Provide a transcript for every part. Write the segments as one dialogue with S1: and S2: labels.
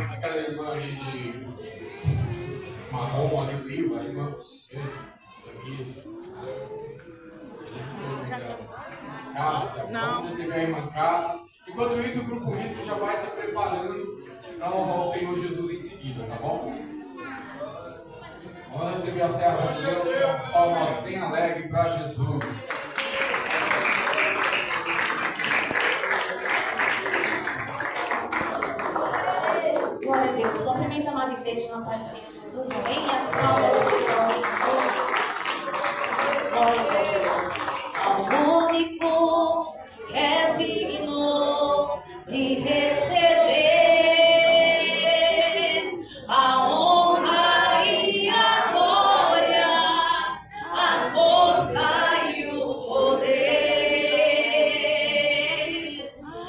S1: Aquela irmã ali de marrom ali do Rio, a irmã. Isso. Cássia, vamos receber a irmã Cássia. Enquanto isso, o grupo misto já vai se preparando para louvar o Senhor Jesus em seguida, tá bom? Vamos receber a serva de Deus com as palmas bem alegres para Jesus.
S2: Glória a Deus. Cumprimenta a amada igreja na paz do Senhor Jesus. Amém. As palmas. Glória a Deus. Ao único que é digno de receber a honra e a glória, a força e o poder.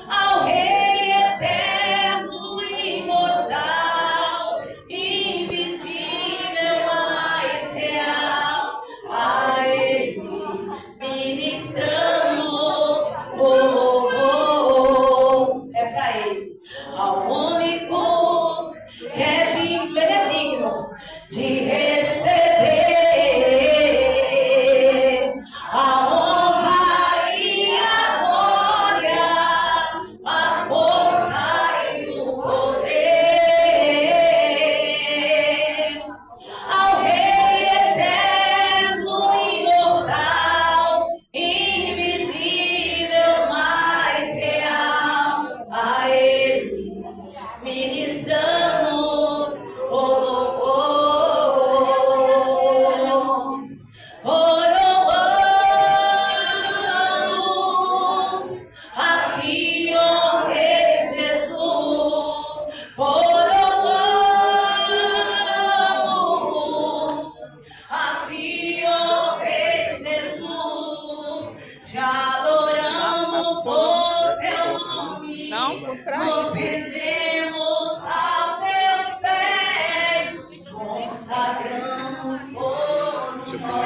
S2: Ao Rei eterno e imortal, invisível, mais real,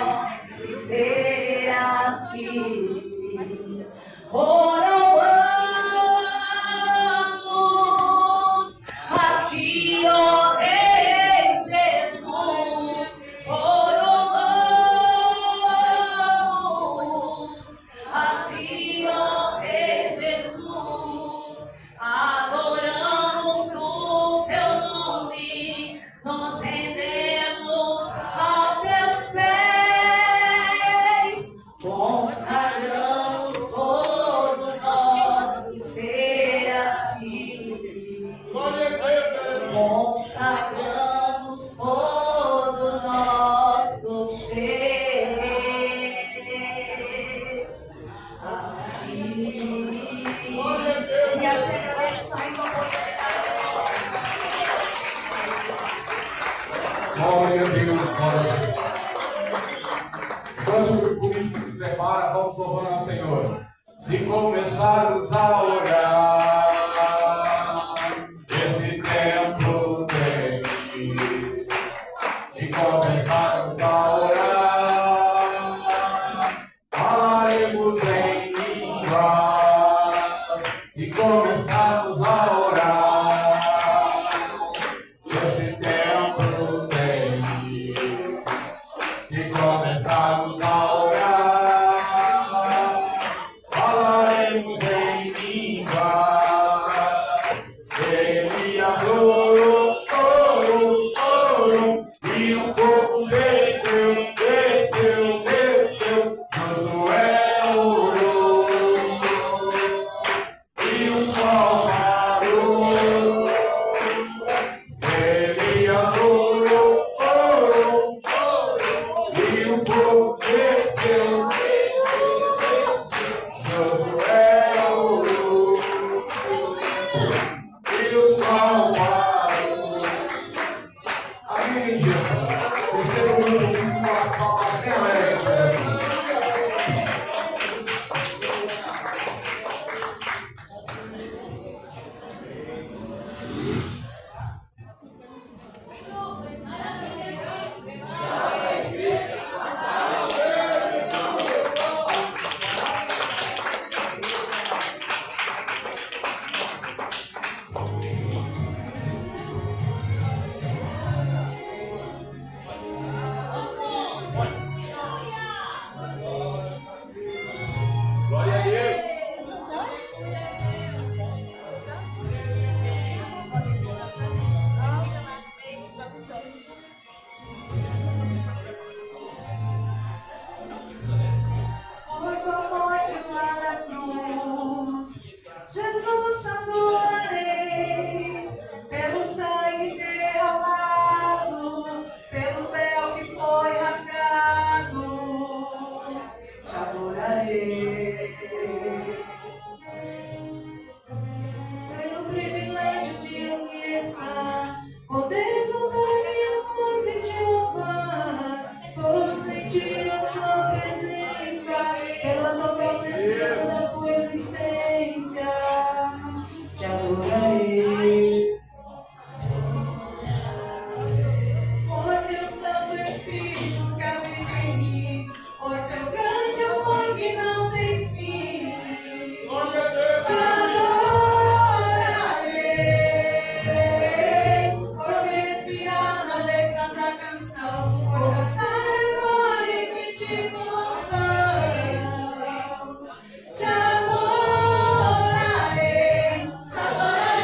S2: nosso ser assim. Oramos a ti, ó Rei Jesus. Oramos a ti, ó Rei Jesus. Adoramos o teu nome, nos rendemos aos teus pés, consagramos todo nosso ser a ti. Consagramos todo nosso ser a ti. E a celebração
S1: Glória a Deus, glória a Deus. Enquanto o grupo místico se prepara, vamos louvando ao Senhor. Se começarmos a orar, esse tempo tem. Se começarmos a orar, falaremos em línguas. Se começarmos a orar, esse tempo tem. Se começarmos a orar, falaremos em línguas. Elias orou, orou, orou, e o fogo desceu, desceu, desceu. Josué orou, e o sol parou. Elias orou, orou, e o fogo desceu. Josué orou, e o sol parou. Amém, Jesus. Receba o meu convite com as palmas bem alegres. Glória a Deus.
S2: Foi tua morte lá na cruz, Jesus te adorarei, pelo sangue derramado, pelo véu que foi rasgado, te adorarei. Pelo privilégio de aqui estar, poder exaltar a minha voz e te louvar, por sentir a sua presença, pela total certeza da tua existência, te adorarei. Foi teu Santo Espírito que habita em mim, foi teu grande amor que não tem fim.
S1: Glória a Deus.
S2: Te adorarei, por respirar na letra da canção, por cantar agora e sentir tua unção. Te adorarei, te adorarei.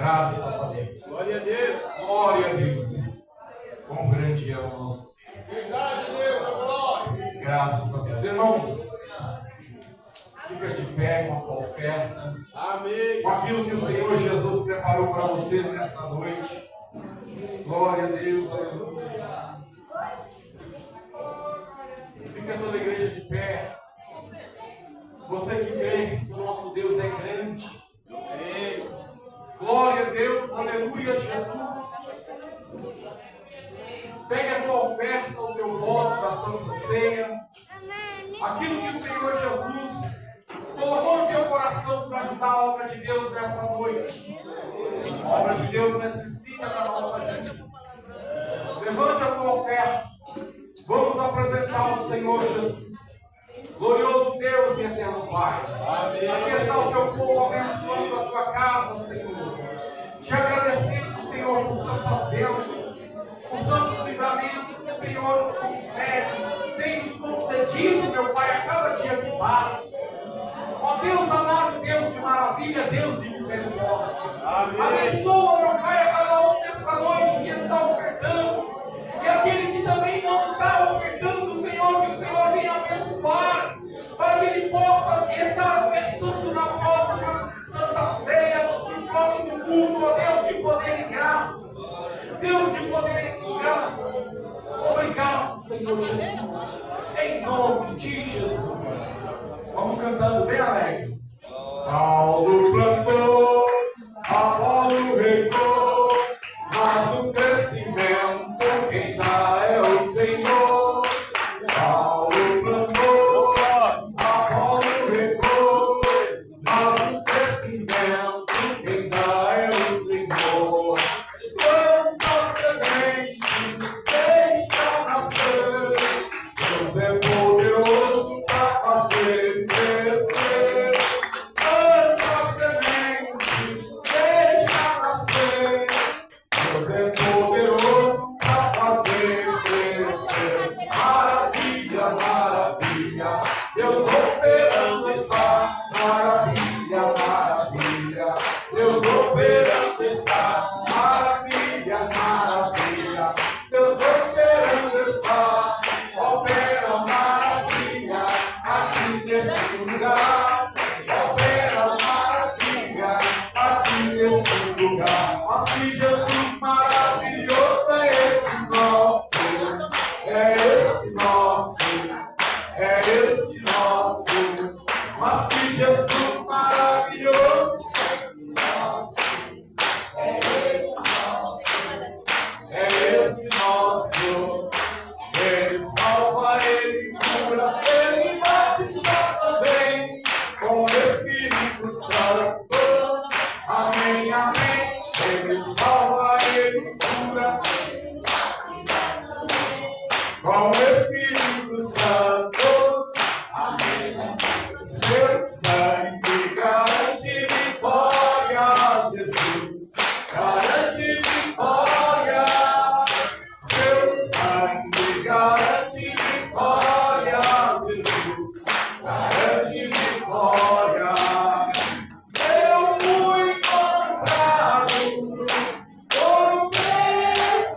S1: Graças a Deus. Glória a Deus. Glória a Deus. Quão grande é o nosso Deus. Verdade, Deus. Glória. Graças a Deus. Irmãos, fica de pé com a tua oferta.
S3: Amém.
S1: Com aquilo que o Senhor Jesus preparou para você nessa noite. Glória a Deus, aleluia. Fica toda a igreja de pé. Você que crê que o nosso Deus é grande. Glória a Deus, aleluia, Jesus. Pegue a tua oferta, o teu voto da Santa Ceia. Aquilo que o Senhor Jesus colocou no teu coração para ajudar a obra de Deus nessa noite. A obra de Deus necessita da nossa ajuda. Levante a tua oferta. Vamos apresentar ao Senhor Jesus. Glorioso Deus e eterno Pai. Aqui está o teu povo abençoando a tua casa, Senhor. Te agradecendo, Senhor, por tantas bênçãos, por tantos livramentos que o Senhor nos concede, tem nos concedido, meu Pai, a cada dia que passa. Ó Deus amado, Deus de maravilha, Deus de misericórdia. Abençoa, meu Pai, a cada um nessa noite que está ofertando. E aquele que também não está ofertando, Senhor, que o Senhor venha abençoar, para que ele possa estar ofertando na próxima Santa Ceia, no próximo culto, ó Deus de poder e graça. Deus de poder e graça. Obrigado, Senhor Jesus. Em nome de Jesus. Vamos cantando bem alegre. Paulo plantou, Apolo regou, mas o crescimento quem dá é o Senhor. Paulo plantou, Apolo regou, mas o crescimento quem dá é o Senhor. Quanta semente deixa nascer, Deus é poderoso para fazer crescer. Quanta semente deixa nascer, Deus é poderoso para fazer crescer. Maravilha, maravilha, Deus operando está. Maravilha, maravilha, Deus operando está. Maravilha, maravilha, Deus operando está. Opera maravilha aqui nesse lugar. Opera maravilha aqui nesse lugar. Mas que Jesus maravilhoso é esse nosso. É esse nosso. É esse nosso. Mas que Jesus maravilhoso é esse nosso. É esse nosso. Ele salva, ele cura, ele batiza também com o Espírito Santo. Amém, amém. Ele salva, ele cura com o Espírito Santo. Amém. Seu sangue garante vitória, Jesus. Garante vitória. Seu sangue garante vitória, Jesus. Garante vitória. Eu fui comprado por um preço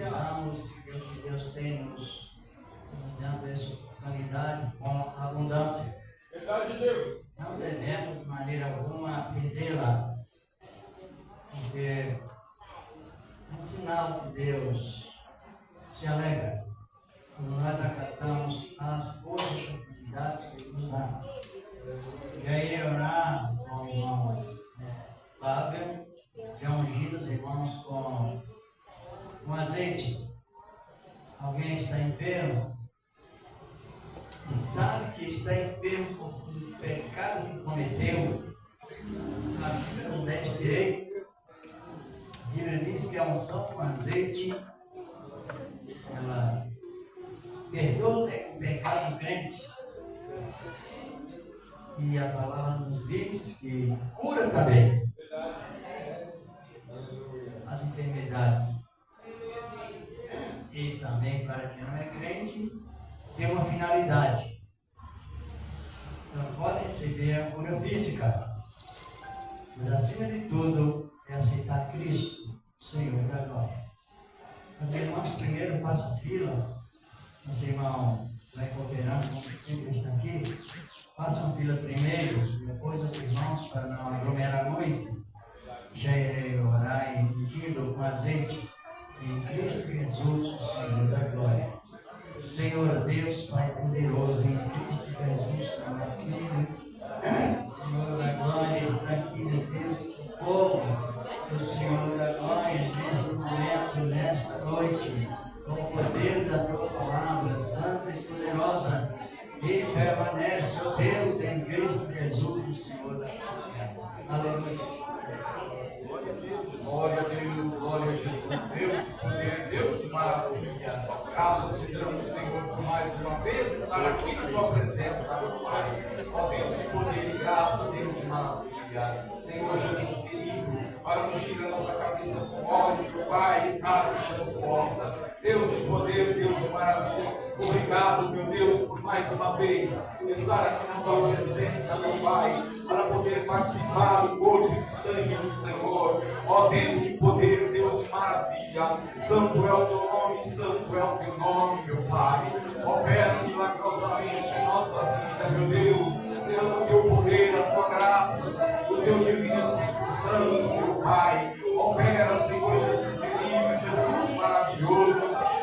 S3: precisamos e o que Deus tem nos dando essa oportunidade com abundância.
S1: Verdade de Deus.
S3: Não devemos de maneira alguma perdê-la, porque é um sinal que Deus se alegra quando nós acatamos as boas oportunidades que Ele nos dá. E aí orar com o irmão Flávio, já ungindo os irmãos com azeite. Alguém está enfermo e sabe que está enfermo por um pecado que cometeu, a Bíblia não deve direito. A Bíblia diz que a unção com azeite ela perdoa o pecado do crente. E a palavra nos diz que cura também as enfermidades. E também, para quem não é crente, tem uma finalidade. Não pode receber a cura física, mas acima de tudo é aceitar Cristo, o Senhor da glória. Os irmãos primeiro façam fila. Os irmãos vai cooperando, como sempre está aqui. Façam fila primeiro, depois os irmãos, para não aglomerar muito. Já irei orar e ungindo com azeite em Cristo Jesus, o Senhor da glória. Senhor Deus, Pai poderoso, em Cristo Jesus, meu Filho, Senhor da glória, está aqui, meu Deus, o povo do Senhor da glória, neste momento, nesta noite, com o poder da tua palavra, santa e poderosa, e permanece, ó Deus, em Cristo Jesus, o Senhor da glória. Aleluia.
S1: Glória a Deus, glória a Jesus, Deus e poder, Deus e maravilha. Graças te damos, Senhor, por mais uma vez estar aqui na tua presença, meu Pai. Ó Deus e poder e graça, Deus e maravilha. Senhor Jesus querido, para ungir a nossa cabeça com óleo, meu Pai, e casa se transporta. Deus e poder, Deus e maravilha. Obrigado, meu Deus, por mais uma vez estar aqui na tua presença, meu Pai, para poder participar do corpo e do sangue do Senhor. Ó Deus de poder, Deus de maravilha, santo é o teu nome, santo é o teu nome, meu Pai. Opera milagrosamente em nossa vida, meu Deus, dando o teu poder, a tua graça, o teu divino Espírito Santo, meu Pai. Opera, Senhor Jesus querido, Jesus maravilhoso,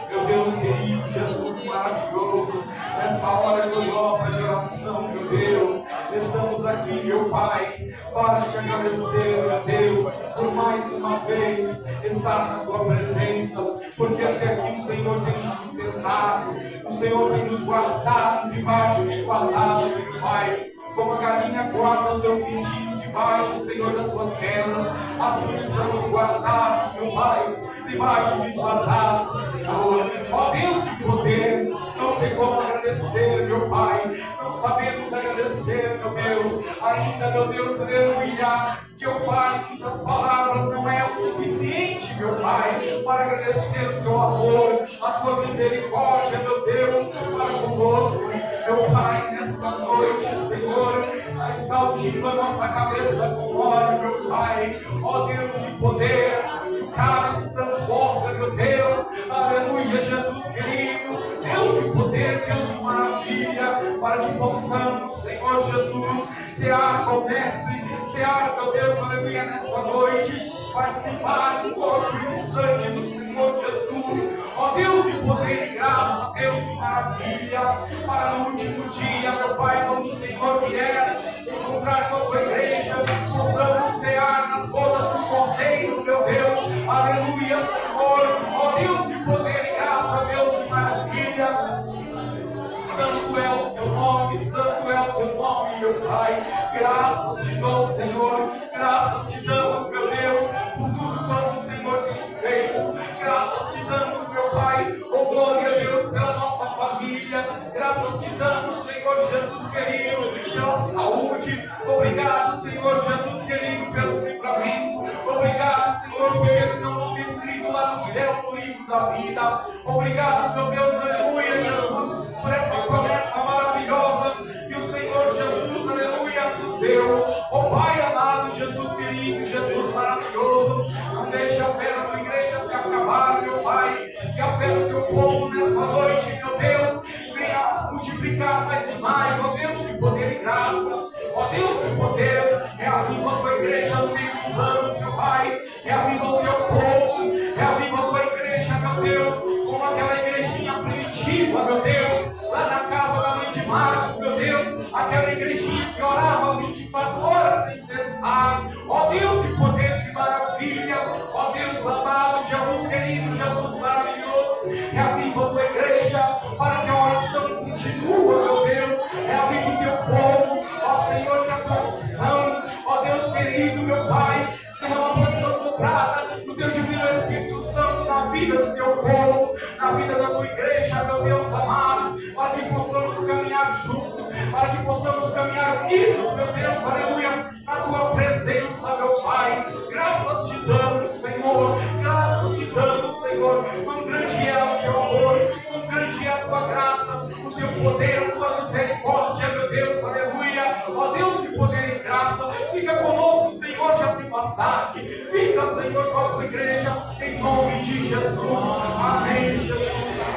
S1: meu Deus querido, Jesus maravilhoso, nesta hora gloriosa de oração, meu Deus, estamos aqui, meu Pai, para te agradecer, meu Deus, por mais uma vez estar na tua presença, porque até aqui o Senhor tem nos sustentado, o Senhor tem nos guardado debaixo de tuas asas, meu Pai, como a galinha guarda os seus pintinhos debaixo, Senhor, das suas pernas, assim estamos guardados, meu Pai, debaixo de tuas asas, Senhor. Ó Deus de poder, não sei como agradecer, meu Pai, não sabemos agradecer, meu Deus, ainda, meu Deus, aleluia, que eu falo muitas palavras não é o suficiente, meu Pai, para agradecer o teu amor, a tua misericórdia, meu Deus, para conosco, meu Pai, nesta noite, Senhor, está ungindo a nossa cabeça com óleo, meu Pai, ó Deus de poder, o cara se transforma, meu Deus, aleluia, Jesus querido, Deus de poder, Deus de maravilha, para que possamos, Senhor Jesus, cear com o Mestre, cear, meu Deus, aleluia, nesta noite, participar do corpo e do sangue do Senhor Jesus, ó Deus de poder e graça, Deus de maravilha, para no último dia, meu Pai, quando o Senhor vier encontrar com a tua igreja, possamos cear nas bodas do Cordeiro, meu Deus, aleluia, Senhor, ó Deus de poder e graça, Deus de maravilha. Santo é o teu nome, santo é o teu nome, meu Pai. Graças te dou, Senhor. Graças te damos, meu Deus, por tudo quanto o Senhor tem feito. Graças te damos, meu Pai. Oh, glória a Deus pela nossa família. Graças te damos, Senhor Jesus querido, pela saúde. Obrigado, Senhor Jesus querido, pelo livramento. Obrigado, Senhor, por ele não me escrito lá no céu, no livro da vida. Obrigado, meu Deus, aleluia, Jesus, por essa promessa maravilhosa que o Senhor Jesus, aleluia, nos deu. Oh Pai amado, Jesus querido, Jesus maravilhoso, não deixe a fé na tua igreja se acabar, meu Pai, Lima, meu Deus, lá na casa da mãe de Marcos, meu Deus, aquela igrejinha que orava 24 horas sem cessar. Ó Deus de poder, que maravilha, ó Deus amado, Jesus querido, Jesus maravilhoso, reaviva a tua igreja, para que a oração continue, meu Deus, reaviva o teu povo, ó Senhor, que a tua unção, ó Deus querido, meu Pai, derrama uma porção dobrada do teu divino Espírito Santo na vida do teu povo, na vida da tua igreja, meu Deus amado, para que possamos caminhar juntos, para que possamos caminhar unidos, meu Deus, aleluia, na tua presença, meu Pai. Graças te damos, Senhor, graças te damos, Senhor. Quão grande é o teu amor, quão grande é a tua graça, o teu poder, a tua misericórdia, meu Deus, aleluia. Ó Deus de poder e graça, fica conosco, Senhor, já se faz tarde. Fica, Senhor, com a tua igreja, em nome de Jesus. Amém, Jesus.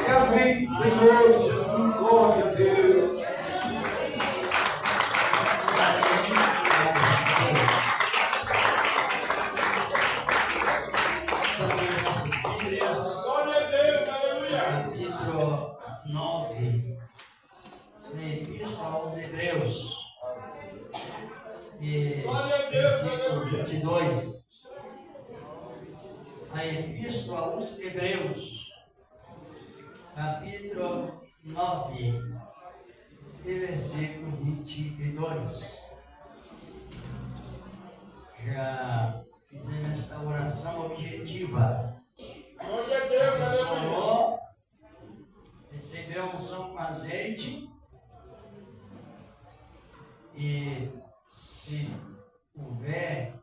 S1: Amém, Senhor Jesus. Glória a Deus.
S3: Capítulo 9 da Epístola aos Hebreus, e versículo 22. A Epístola aos Hebreus, capítulo 9, e versículo 22. Já fizemos esta oração objetiva. A pessoa orou, recebeu a unção com azeite, e se houver,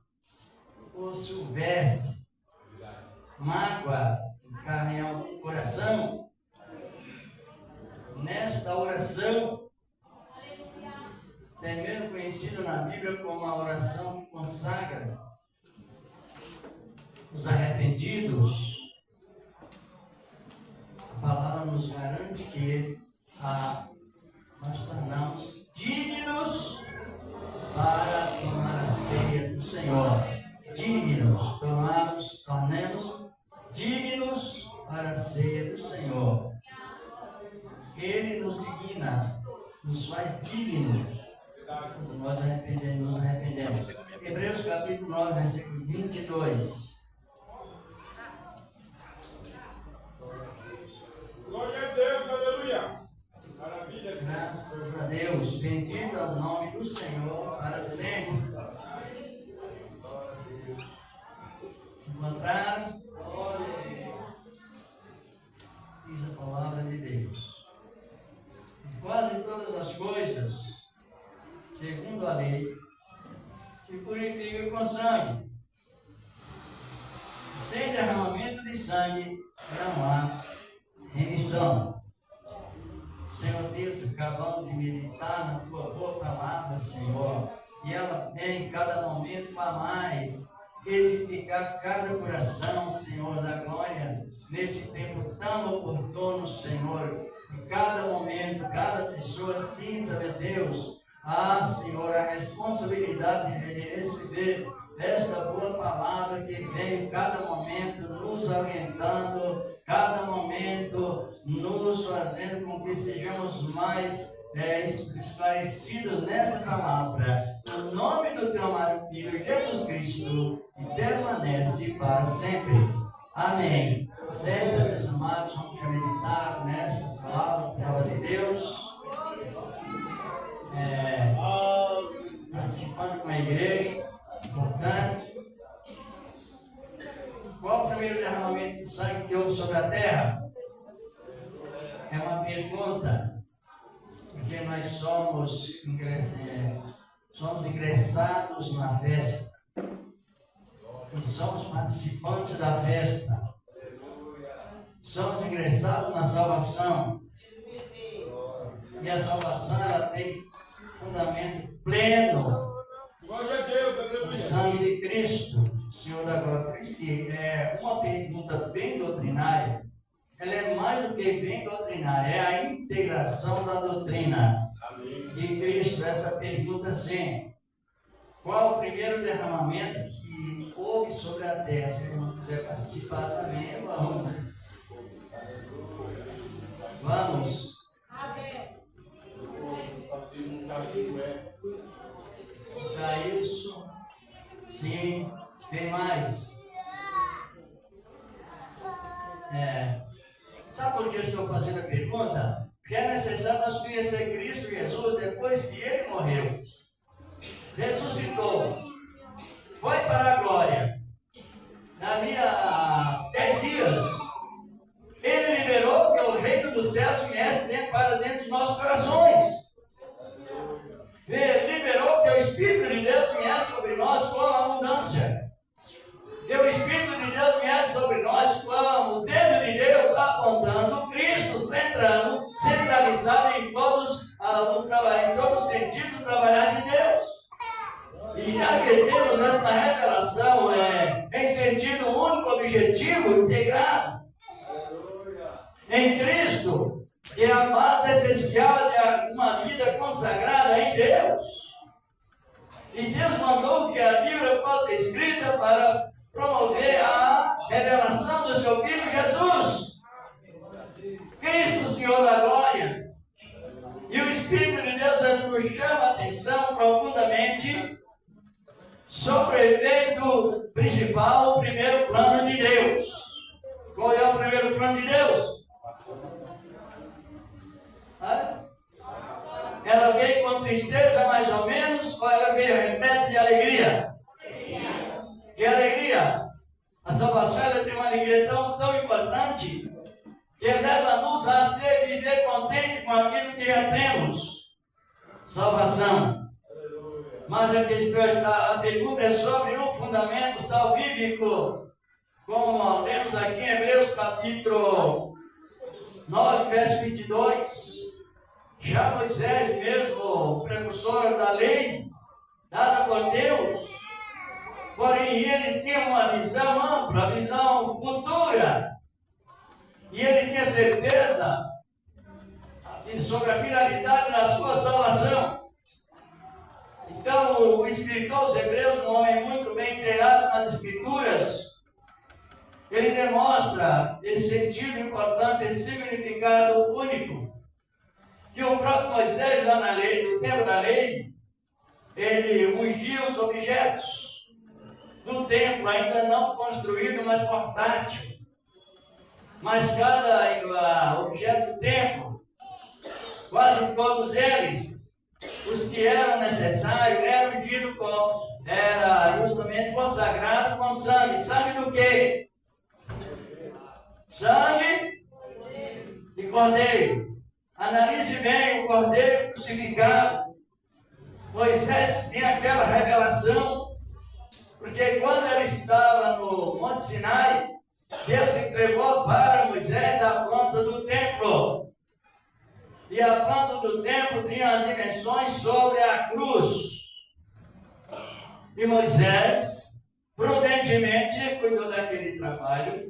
S3: ou se houvesse mágoa, encarnhar o coração, nesta oração, é mesmo conhecida na Bíblia como a oração que consagra os arrependidos. A palavra nos garante que nós tornamos dignos para tomar a ceia do Senhor. Dignos, tornemos dignos para a ceia do Senhor. Ele nos digna, nos faz dignos quando nós nos arrependemos. Hebreus capítulo 9, versículo 22.
S4: Glória a Deus, aleluia. Maravilha.
S3: Graças a Deus, bendito é o nome do Senhor para sempre. Encontraram? Diz a palavra de Deus. E quase todas as coisas, segundo a lei, se purificam com sangue. Sem derramamento de sangue não há remissão. Senhor Deus, acabamos de meditar na tua boa palavra, Senhor, e ela vem cada momento para mais edificar cada coração, Senhor da glória, nesse tempo tão oportuno, Senhor, e cada momento, cada pessoa sinta, meu Deus, Senhor, a responsabilidade de receber esta boa palavra que vem cada momento nos orientando, cada momento nos fazendo com que sejamos mais esclarecidos nessa palavra. No nome do teu amado Filho Jesus Cristo, que permanece para sempre. Amém. Certo, meus amados, vamos meditar nesta palavra de Deus. Participando com a igreja, importante. Qual o primeiro derramamento de sangue que houve sobre a terra? É uma pergunta, porque nós somos ingressados na festa e somos participantes da festa. Somos ingressados na salvação, e a salvação ela tem fundamento pleno.
S4: Glória a Deus,
S3: O
S4: aleluia.
S3: sangue de Cristo, Senhor da glória. Por isso que é uma pergunta bem doutrinária. Ela é mais do que bem doutrinária, é a integração da doutrina de Cristo. Essa pergunta, sim: qual o primeiro derramamento que houve sobre a terra? Se não quiser participar também, vamos. Sabe por que eu estou fazendo a pergunta? Porque é necessário nós conhecer Cristo Jesus depois que Ele morreu. Ressuscitou. Foi para a glória. Dali a 10 dias, Ele liberou que o reino dos céus viesse para dentro de nossos corações. Ele liberou que o Espírito de Deus viesse sobre nós com abundância. Que o Espírito de Deus viesse sobre nós como o dedo de Deus apontando, Cristo centralizado em todos em todo sentido do trabalhar de Deus. E já que temos essa revelação em sentido único, objetivo, integrado em Cristo, que é a base essencial de uma vida consagrada em Deus. E Deus mandou que a Bíblia fosse escrita para promover a revelação do seu Filho Jesus, Cristo, Senhor da glória. E o Espírito de Deus nos chama a atenção profundamente sobre o evento principal, o primeiro plano de Deus. Qual é o primeiro plano de Deus? Ela veio com tristeza, mais ou menos, ou ela veio repleto de alegria? De alegria. A salvação ela tem uma alegria tão importante que leva-nos a viver contente com aquilo que já temos. Salvação. Mas a questão está, a pergunta é sobre um fundamento salvífico, como lemos aqui em Hebreus capítulo 9, verso 22. Já Moisés mesmo, precursor da lei, dada por Deus, porém ele tinha uma visão ampla, visão futura, e ele tinha certeza sobre a finalidade da sua salvação. Então, o escritor aos Hebreus, um homem muito bem inteirado nas Escrituras, ele demonstra esse sentido importante, esse significado único, que o próprio Moisés, lá na lei, no tempo da lei, ele ungiu os objetos do templo, ainda não construído, mas portátil. Mas cada objeto do templo, quase todos eles, os que eram necessários, eram ungidos era justamente consagrado com sangue. Sangue do quê? Sangue de cordeiro. Analise bem o cordeiro crucificado. Moisés tinha aquela revelação, porque quando ele estava no Monte Sinai, Deus entregou para Moisés a planta do templo. E a planta do templo tinha as dimensões sobre a cruz. E Moisés, prudentemente, cuidou daquele trabalho.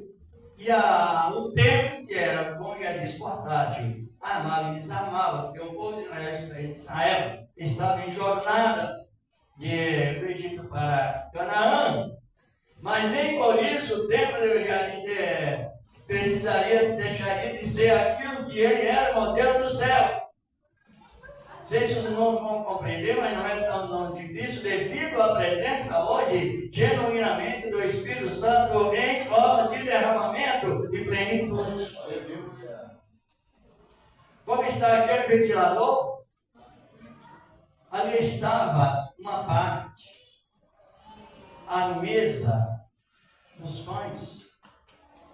S3: E o templo, que era, como já diz, portátil, amava e desamava, porque o povo de Israel estava em jornada do Egito para Canaã. Mas nem por isso o templo deixaria de ser aquilo que ele era, modelo do céu. Não sei se os irmãos vão compreender, mas não é tão difícil, devido à presença hoje, genuinamente, do Espírito Santo em forma de derramamento e plenitude. Como está aquele ventilador? Ali estava uma parte, a mesa dos pães.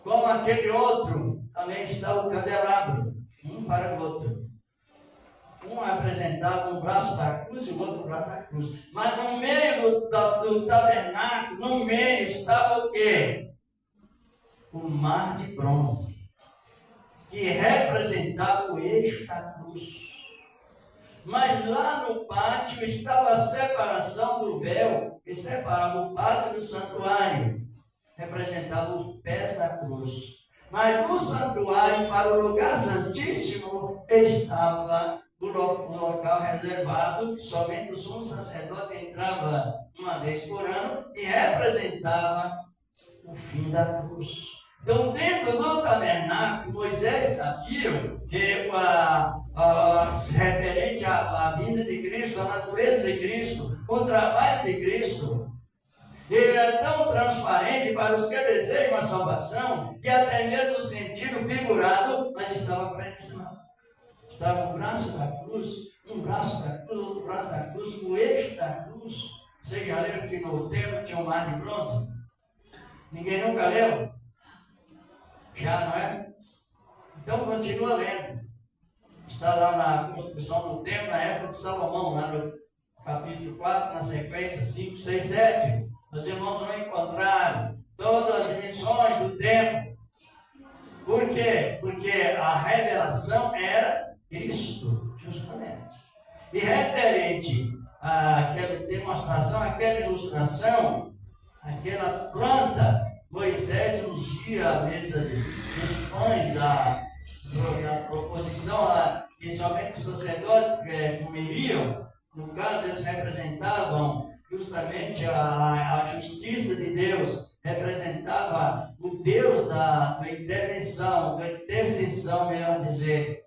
S3: Como aquele outro, também está o candelabro, um para o outro. Um apresentava um braço da cruz e o outro braço da cruz. Mas no meio do tabernáculo, no meio estava o quê? O mar de bronze, que representava o eixo da cruz. Mas lá no pátio estava a separação do véu, que separava o pátio do santuário, representava os pés da cruz. Mas no santuário, para o lugar santíssimo, estava o local reservado, somente o sumo sacerdote entrava uma vez por ano e representava o fim da cruz. Então, dentro do tabernáculo, Moisés sabia que referente à vinda de Cristo, à natureza de Cristo, o trabalho de Cristo, Ele era tão transparente para os que desejam a salvação, que até mesmo no sentido figurado, mas estava presente lá. Estava o braço da cruz, um braço da cruz, outro braço da cruz, o eixo da cruz. Vocês já leram que no templo tinha um mar de bronze? Ninguém nunca leu? Já, não é? Então continua lendo. Está lá na construção do templo, na época de Salomão, lá no capítulo 4, na sequência 5, 6, 7. Os irmãos vão encontrar todas as dimensões do templo. Por quê? Porque a revelação era Cristo, justamente. E referente àquela demonstração, àquela ilustração, aquela planta, Moisés ungia a mesa dos pães da proposição, que somente os sacerdotes comeriam. No caso, eles representavam justamente a justiça de Deus, representava o Deus da intervenção, da intercessão, melhor dizer.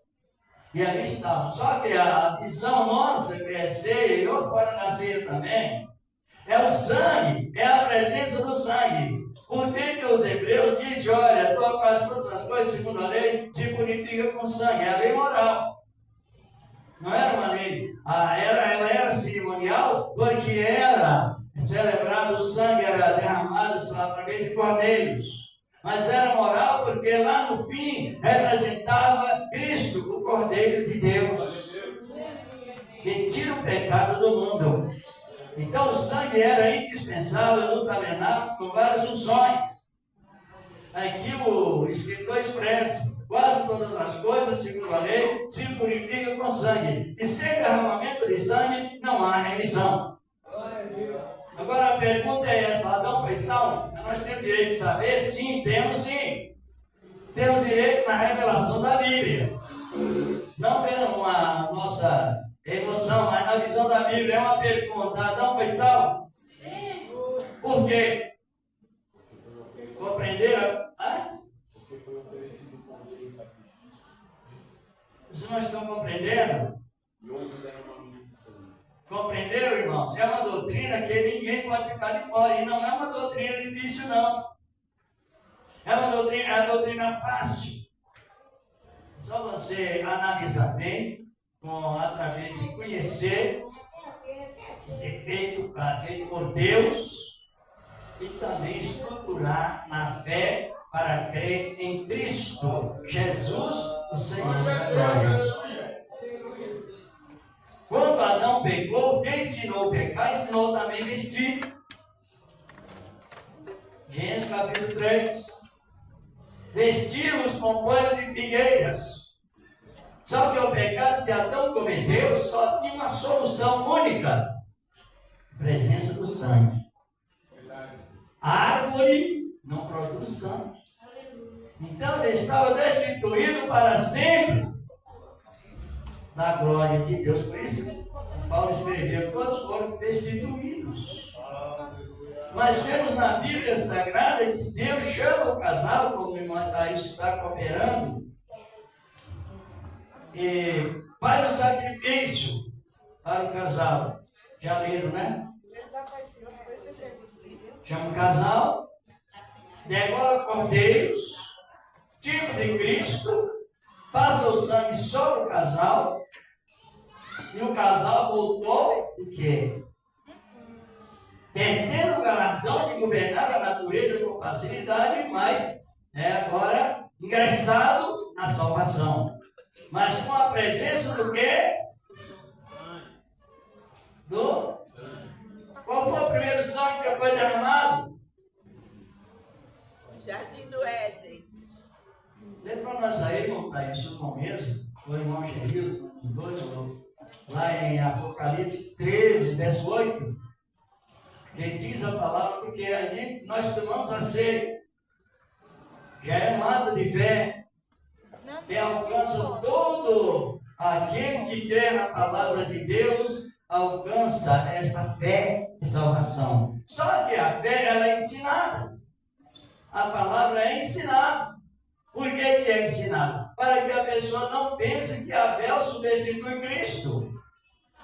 S3: E ali estavam. Só que a visão nossa, que é ceia, e outro fora da ceia também, é o sangue, é a presença do sangue. Por que os hebreus dizem, olha, tu faz todas as coisas segundo a lei, se purifica com sangue. É a lei moral. Não era uma lei. Ela era cerimonial porque era celebrado, o sangue era derramado para meio de cordeiros. Mas era moral porque lá no fim representava Cristo, o Cordeiro de Deus, que tira o pecado do mundo. Então o sangue era indispensável no tabernáculo com várias unções. Aqui o escritor expressa, quase todas as coisas, segundo a lei, se purificam com sangue. E sem derramamento de sangue não há remissão. Agora a pergunta é essa, Adão foi salvo? Nós temos direito de saber? Sim, temos sim. Temos direito na revelação da Bíblia. Não pela nossa emoção, mas na visão da Bíblia. É uma pergunta, Adão foi salvo? Sim. Por quê? Compreenderam?
S4: Porque foi oferecido por ele em sacrifício.
S3: Vocês não estão compreendendo?
S4: E houve derramamento de sangue.
S3: Compreenderam, irmãos? É uma doutrina que ninguém pode ficar de fora. E não é uma doutrina difícil, não. É uma doutrina fácil. Só você analisar bem, através de conhecer, ser feito por Deus, e também estruturar na fé para crer em Cristo Jesus, o Senhor da glória. Quando Adão pecou, quem ensinou a pecar, ensinou também a vestir. Gênesis capítulo 3. Vestir-os com pano de figueiras. Só que o pecado que Adão cometeu só tinha uma solução única: presença do sangue. A árvore não produz sangue. Então ele estava destituído para sempre da glória de Deus. Por isso que Paulo escreveu, todos foram destituídos. Mas vemos na Bíblia Sagrada que Deus chama o casal, como o irmão Thaís está cooperando, e faz o sacrifício para o casal. Já leram, né? Chama o casal, degola cordeiros, tipo de Cristo, passa o sangue sobre o casal, e o casal voltou o quê? Perdendo o galardão de governar a natureza com facilidade, mas agora ingressado na salvação. Mas com a presença do quê? Qual foi o primeiro sangue que foi derramado?
S5: Jardim do Éden.
S3: Lê para nós aí, irmão, tá isso no mesmo, o irmão Gerilo, os dois, lá em Apocalipse 13, verso 8, que diz a palavra, porque nós tomamos a ceia, já é um ato de fé, que alcança todo aquele que crê na palavra de Deus, alcança esta fé de salvação. Só que a fé, ela é ensinada. A palavra é ensinada. Por que é ensinada? Para que a pessoa não pense que Abel substitui Cristo.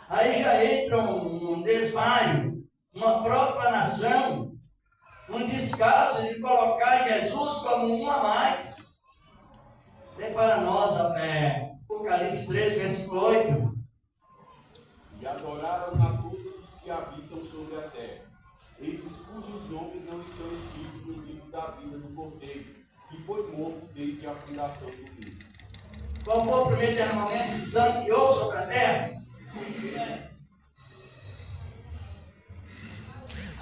S3: Aí já entra um desvario, uma profanação um descaso de colocar Jesus como um a mais. Lê para nós Apocalipse 3, versículo 8.
S4: E adoraram a todos os que habitam sobre a terra, esses cujos nomes não estão escritos no livro da vida do Cordeiro, que foi morto desde a fundação do mundo.
S3: Qual foi o primeiro derramamento de sangue que houve sobre a terra?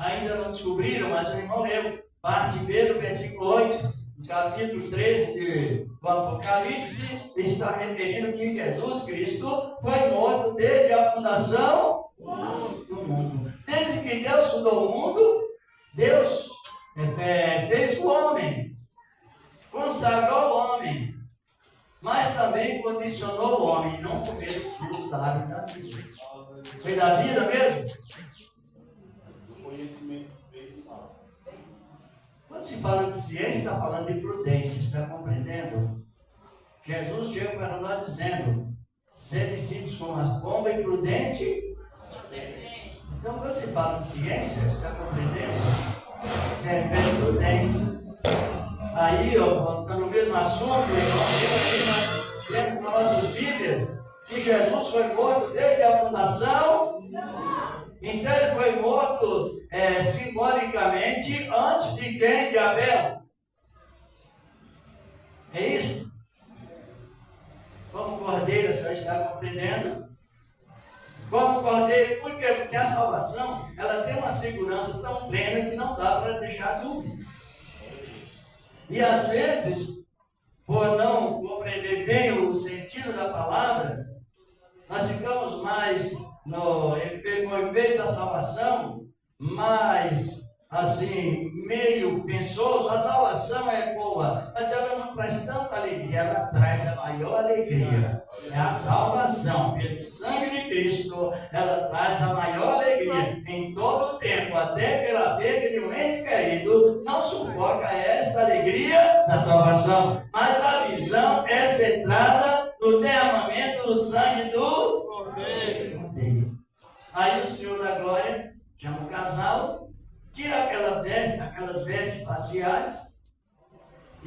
S3: Ainda não descobriram, mas o irmão leu. Parte B do versículo 8, do capítulo 13 do Apocalipse, está referindo que Jesus Cristo foi morto desde a fundação do mundo. Desde que Deus fundou o mundo, Deus fez o homem, consagrou o homem, mas também condicionou o homem, não comer o fruto da árvore da vida. Foi da vida mesmo?
S4: Conhecimento bem do mal.
S3: Quando se fala de ciência, está falando de prudência, está compreendendo? Jesus chega para nós dizendo: ser discípulos como as pombas e prudente. Então, quando se fala de ciência, está compreendendo? Se refere a prudência. Aí, está no mesmo assunto, nós temos nas nossas Bíblias que Jesus foi morto desde a fundação. Então ele foi morto simbolicamente antes de quem? De Abel. É isso? Como cordeiro, a senhora está compreendendo? Como cordeiro, por quê? Porque a salvação, ela tem uma segurança tão plena que não dá para deixar dúvida. E às vezes, por não compreender bem o sentido da palavra, nós ficamos mais no efeito da salvação, mas assim, meio pensoso. A salvação é boa, mas ela não traz tanta alegria, ela traz a maior alegria. É a salvação pelo sangue de Cristo, ela traz a maior alegria em todo o tempo, até pela perda de um ente querido. Não sufoca esta alegria da salvação, mas a visão é centrada no derramamento do sangue do Cordeiro. Aí o Senhor da Glória chama o casal, tira aquelas vestes faciais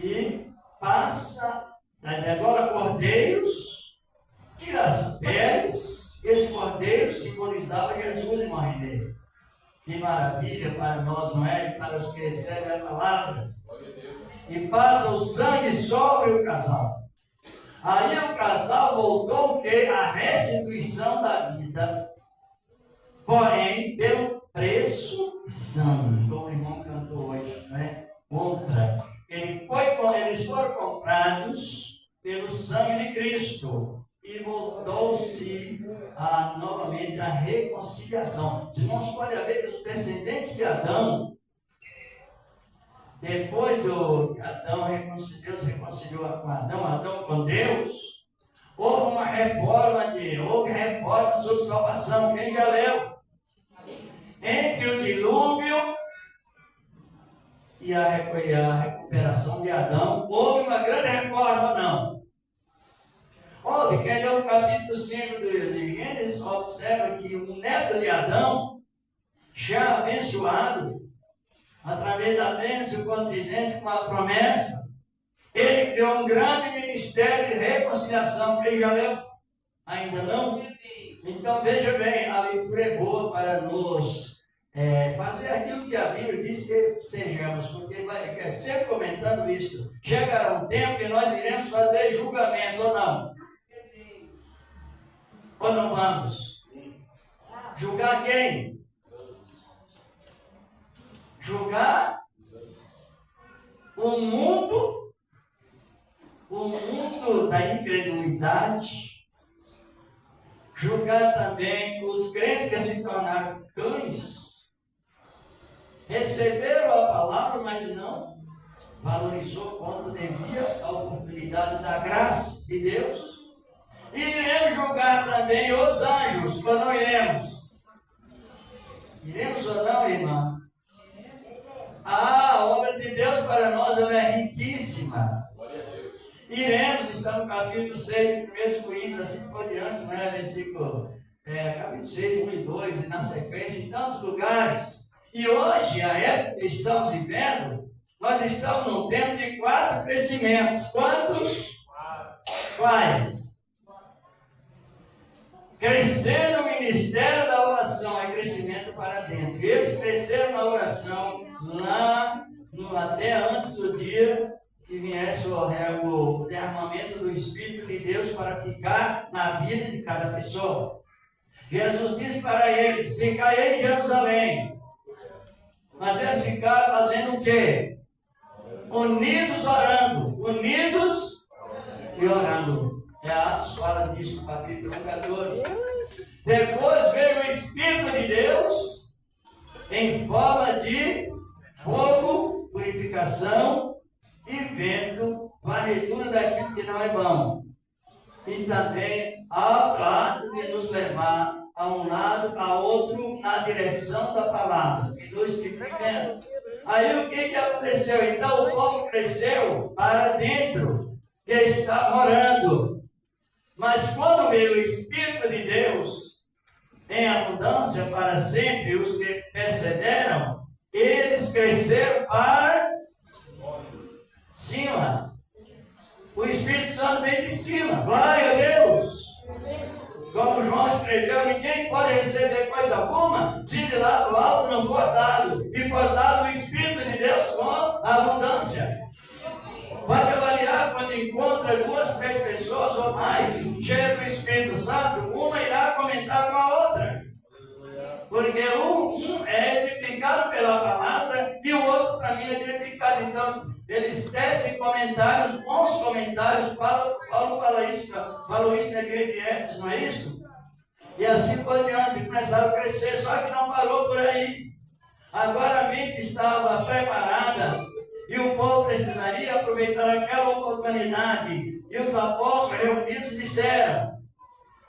S3: e passa, agora cordeiros, tira as peles. Esse cordeiro simbolizava Jesus e morrer. Que maravilha para nós, não é? E para os que recebem a palavra. E passa o sangue sobre o casal. Aí o casal voltou o quê? A restituição da vida. Porém, pelo preço de sangue, como o irmão cantou hoje, né? Compra. Eles foram comprados pelo sangue de Cristo e voltou-se novamente a reconciliação. Os irmãos podem ver que os descendentes de Adão, depois do Adão, Deus reconciliou com Adão com Deus, houve reforma sobre salvação. Quem já leu? Entre o dilúvio e a recuperação de Adão, houve uma grande reforma ou não? Houve. Quem leu o capítulo 5 de Gênesis, observa que o neto de Adão, já abençoado, através da bênção condizente com a promessa, ele criou um grande ministério de reconciliação. Quem já leu? Ainda não? Então veja bem, a leitura é boa para nos fazer aquilo que a Bíblia diz que sejamos, porque vai sempre comentando isso. Chegará um tempo que nós iremos fazer julgamento ou não? Ou não vamos? Julgar quem? Julgar o mundo da incredulidade. Julgar também os crentes que se tornaram cães. Receberam a palavra, mas não valorizou quanto devia a oportunidade da graça de Deus. E iremos julgar também os anjos, ou não iremos? Iremos ou não, irmã? A obra de Deus para nós ela é riquíssima. Iremos, está no capítulo 6, 1 Coríntios, assim por diante, né? Versículo, capítulo 6, 1 e 2, e na sequência, em tantos lugares. E hoje, a época que estamos vivendo, nós estamos num tempo de 4 crescimentos. Quantos? Quais? Crescer no ministério da oração é crescimento para dentro. E eles cresceram na oração lá até antes do dia que viesse o derramamento do Espírito de Deus para ficar na vida de cada pessoa. Jesus disse para eles: ficai em Jerusalém. Mas eles ficaram fazendo o quê? Unidos orando. Unidos e orando. Atos fala disso no capítulo 14. Depois veio o Espírito de Deus em forma de fogo, purificação e vento, varredura daquilo que não é bom. E também ato de nos levar a um lado, a outro, na direção da palavra. E 2 tipos de vento. Aí o que aconteceu? Então o povo cresceu para dentro, que estava orando. Mas quando veio o Espírito de Deus em abundância para sempre, os que perseveram, eles cresceram para cima. O Espírito Santo vem de cima. Glória a Deus. Como João escreveu, ninguém pode receber coisa alguma se de lá do alto não for dado. E for dado o Espírito de Deus com abundância. Pode avaliar quando encontra 2, 3 pessoas ou mais cheias do Espírito Santo, uma irá comentar com a outra. Porque um é edificado pela palavra e o outro também é edificado. Então, eles tecem comentários, bons comentários. Paulo falou isso na igreja de Éfeso, não é isso? E assim por diante, começaram a crescer, só que não parou por aí. Agora a mente estava preparada. E o povo precisaria aproveitar aquela oportunidade. E os apóstolos reunidos disseram,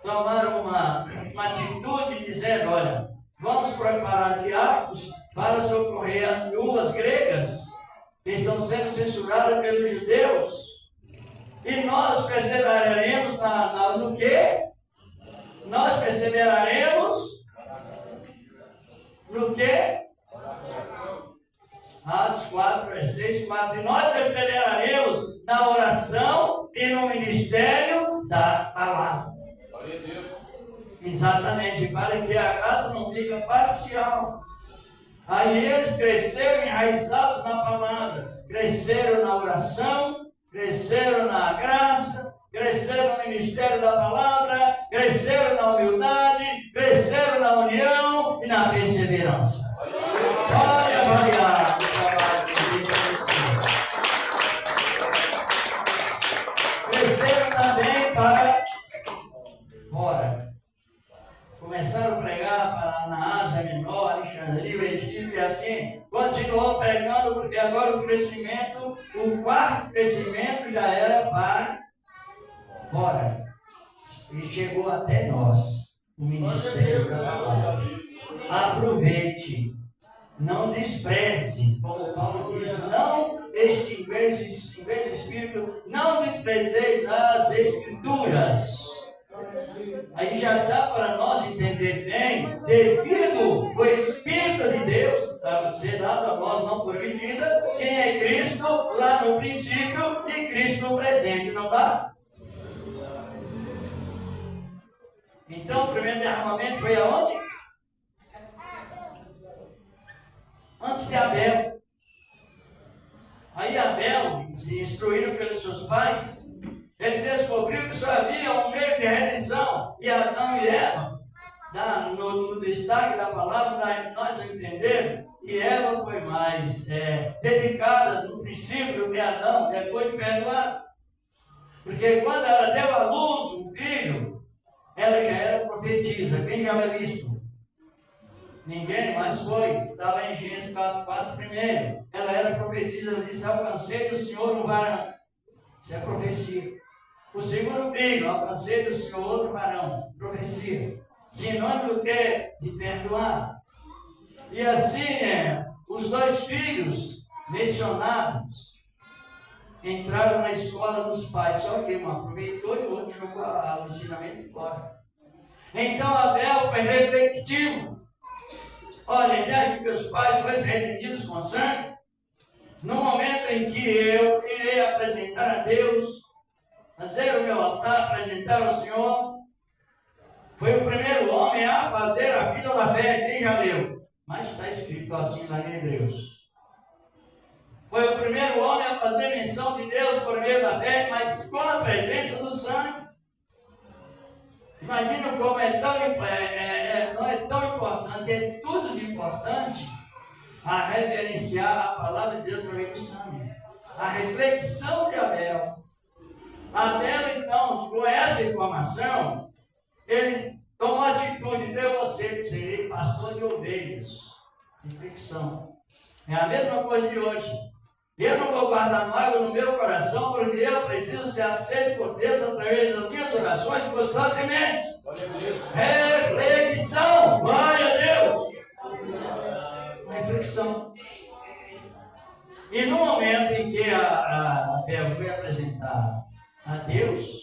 S3: tomaram uma atitude dizendo: olha, vamos preparar diáconos para socorrer as viúvas gregas que estão sendo censuradas pelos judeus. E nós perseveraremos no quê? Nós perseveraremos no quê? Atos 4, versículo 4. E nós perseveraremos na oração e no ministério da palavra.
S4: Glória a Deus.
S3: Exatamente, para que a graça não fique parcial. Aí eles cresceram enraizados na palavra, cresceram na oração, cresceram na graça, cresceram no ministério da palavra, cresceram na humildade, cresceram na união e na perseverança. Pode avaliar o trabalho que Deus. Cresceram também para fora. Começaram a pregar na Ásia Menor, Alexandria, o Egito e assim. Continuou pregando, porque agora o crescimento, o 4º crescimento já era para fora. E chegou até nós, o ministério da palavra. Aproveite. Não despreze, como Paulo diz, não extingueis o Espírito, não desprezeis as Escrituras. Aí já dá para nós entender bem, devido o Espírito de Deus, para ser dado a nós não por medida, quem é Cristo lá no princípio e Cristo no presente, não dá? Então o primeiro derramamento foi aonde? Antes de Abel. Aí Abel, se instruído pelos seus pais, ele descobriu que só havia um meio de redenção. E Adão e Eva, no destaque da palavra, dá nós a entender que Eva foi mais dedicada no princípio do que Adão, depois de perdoar. Porque quando ela deu à luz um filho, ela já era profetisa. Quem já havia visto? Ninguém mais foi. Está lá em Gênesis 4 primeiro. Ela era profetisa, ela disse: alcancei do Senhor um varão. Isso é profecia. O segundo filho: alcancei do Senhor outro varão. Profecia. Sinônimo do que? De perdoar. E assim, os 2 filhos mencionados entraram na escola dos pais. Só que um aproveitou e o outro jogou o ensinamento fora. Então Abel foi reflexivo. Olha, já que meus pais foram redimidos com sangue, no momento em que eu irei apresentar a Deus, fazer o meu altar, apresentar ao Senhor, foi o primeiro homem a fazer a vida da fé. Quem já leu? Mas está escrito assim lá em Hebreus. Foi o primeiro homem a fazer menção de Deus por meio da fé, mas com a presença do sangue. Imagina como não é tão importante, é tudo de importante a reverenciar a palavra de Deus por meio do sangue. A reflexão de Abel. Abel, então, com essa informação, ele tomou a atitude de você ser pastor de ovelhas. Reflexão. É a mesma coisa de hoje. Eu não vou guardar mágoa no meu coração, porque eu preciso ser aceito por Deus através das minhas orações constantemente. Reflexão. Glória a Deus. Reflexão. E no momento em que a Abel foi apresentar a Deus,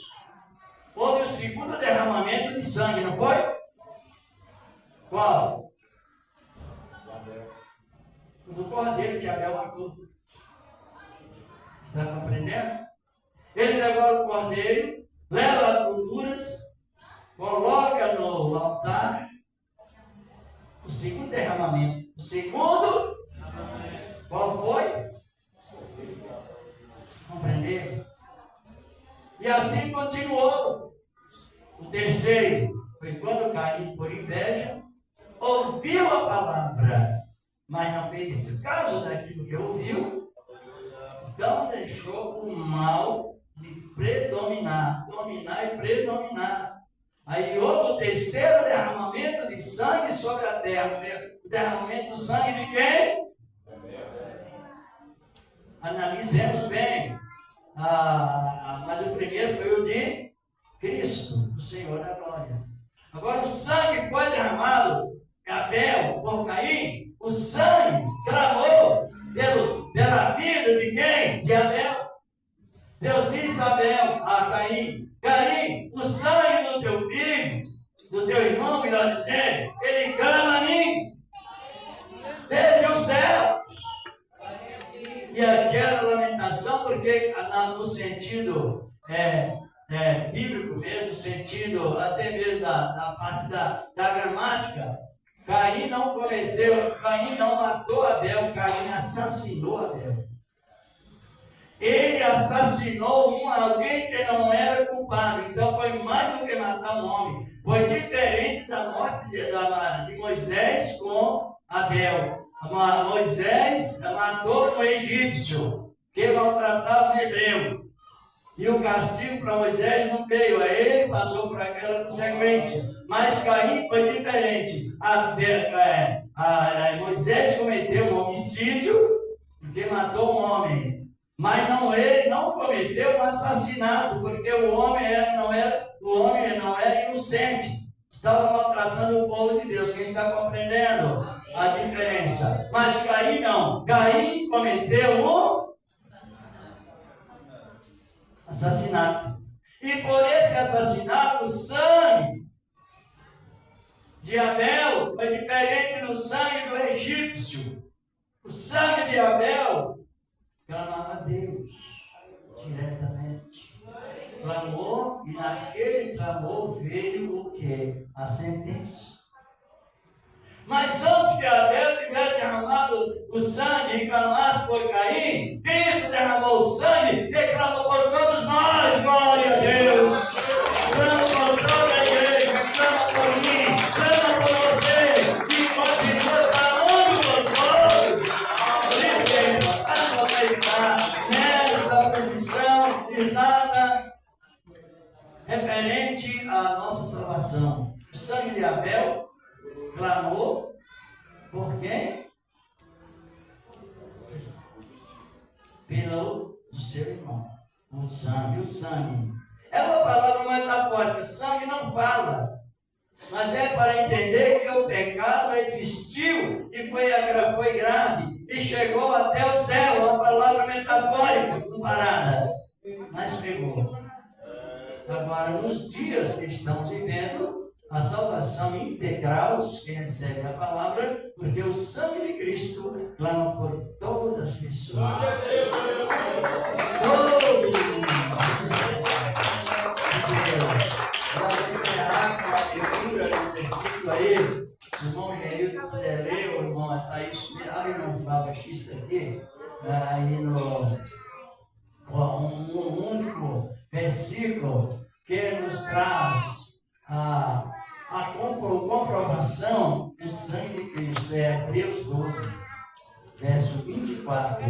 S3: houve o segundo derramamento de sangue, não foi? Qual? O do cordeiro que Abel matou. Está compreendendo? Ele leva o cordeiro, leva as gorduras, coloca no altar. O segundo derramamento. O segundo, qual foi? Compreendeu? E assim continuou. O terceiro foi quando Caim, por inveja, ouviu a palavra, mas não fez caso daquilo que ouviu. Então deixou o mal de predominar, dominar e predominar. Aí houve o terceiro derramamento de sangue sobre a terra. O derramamento do sangue de quem? Analisemos bem. Mas o primeiro foi o de Cristo, o Senhor da glória. Agora o sangue foi derramado, Abel, por Caim. O sangue clamou pela vida de quem? De Abel. Deus disse a Abel, a Caim: Caim, o sangue do teu filho, do teu irmão, melhor dizendo, ele clama a mim desde os céus. E aquela lamentação, porque no sentido bíblico mesmo, sentido até mesmo da parte da gramática, Caim não cometeu, Caim não matou Abel, Caim assassinou Abel. Ele assassinou alguém que não era culpado. Então foi mais do que matar um homem. Foi diferente da morte de Moisés com Abel. Moisés matou um egípcio que maltratava um hebreu. E o castigo para Moisés não veio a ele, passou por aquela consequência. Mas Caim foi diferente. Moisés cometeu um homicídio porque matou um homem. Mas ele não cometeu um assassinato, porque o homem não era inocente. Estava maltratando o povo de Deus. Quem está compreendendo a diferença? Mas Caim não. Caim cometeu um assassinato. E por esse assassinato, o sangue de Abel foi diferente do sangue do egípcio. O sangue de Abel clamava a Deus diretamente. Clamou, e naquele clamor veio o que? A sentença. Mas antes que Abel tivesse derramado o sangue e clamasse por Caim, Cristo derramou o sangue e clamou por todos nós. Glória a Deus. Clama por toda a igreja, clama por mim, clama por você, e continua clamando por todos. Por isso que é importante você estar nessa posição exata, referente à nossa salvação. O sangue de Abel clamou por quem? Pelo seu irmão. O sangue. É uma palavra metafórica. Sangue não fala. Mas é para entender que o pecado existiu e foi grave e chegou até o céu. É uma palavra metafórica, comparada. Mas pegou. Agora, nos dias que estamos vivendo, a salvação integral dos que recebem a palavra, porque o sangue de Cristo clama por todas as pessoas. Todo mundo. Vamos encerrar com a leitura do versículo aí. O irmão Gerildo puder ler, o irmão Thaís, ali no baixista aqui, aí no um único versículo que nos traz a comprovação do sangue de Cristo, é Hebreus 12, verso 24.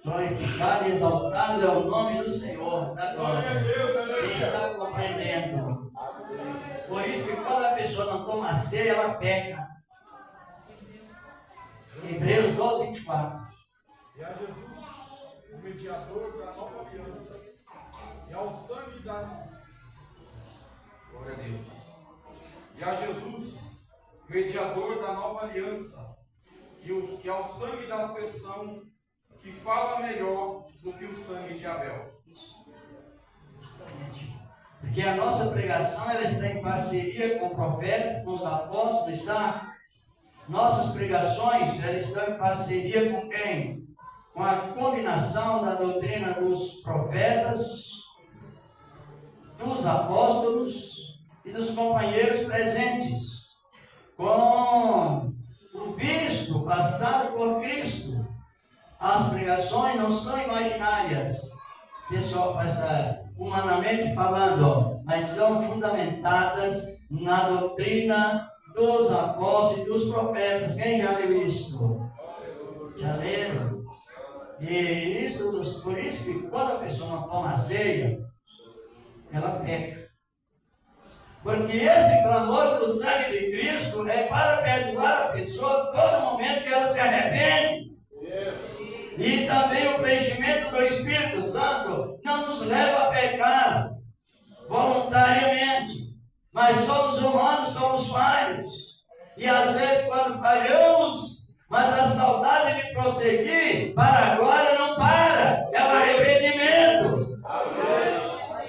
S3: Glorificado e exaltado é o nome do Senhor, da glória. Quem está compreendendo? Por isso que quando a pessoa não toma ceia, ela peca. Hebreus 12, 24.
S1: E a Jesus, o mediador da nova aliança, e ao sangue da... Glória a Deus. E a Jesus, mediador da nova aliança, e ao sangue da aspersão, que fala melhor do que o sangue de Abel.
S3: Justamente. Porque a nossa pregação, ela está em parceria com o profeta, com os apóstolos, está... Nossas pregações, elas estão em parceria com quem? Com a combinação da doutrina dos profetas, dos apóstolos e dos companheiros presentes, com o visto passado por Cristo. As pregações não são imaginárias, pessoal, humanamente falando, mas são fundamentadas na doutrina dos apóstolos e dos profetas. Quem já leu isto? Já leram? E isso, por isso que quando a pessoa não toma ceia, ela peca. Porque esse clamor do sangue de Cristo é para perdoar a pessoa todo momento que ela se arrepende. E também o preenchimento do Espírito Santo não nos leva a pecar voluntariamente. Mas somos humanos, somos falhos. E às vezes quando falhamos, mas a saudade de prosseguir para a glória não para. É o arrependimento.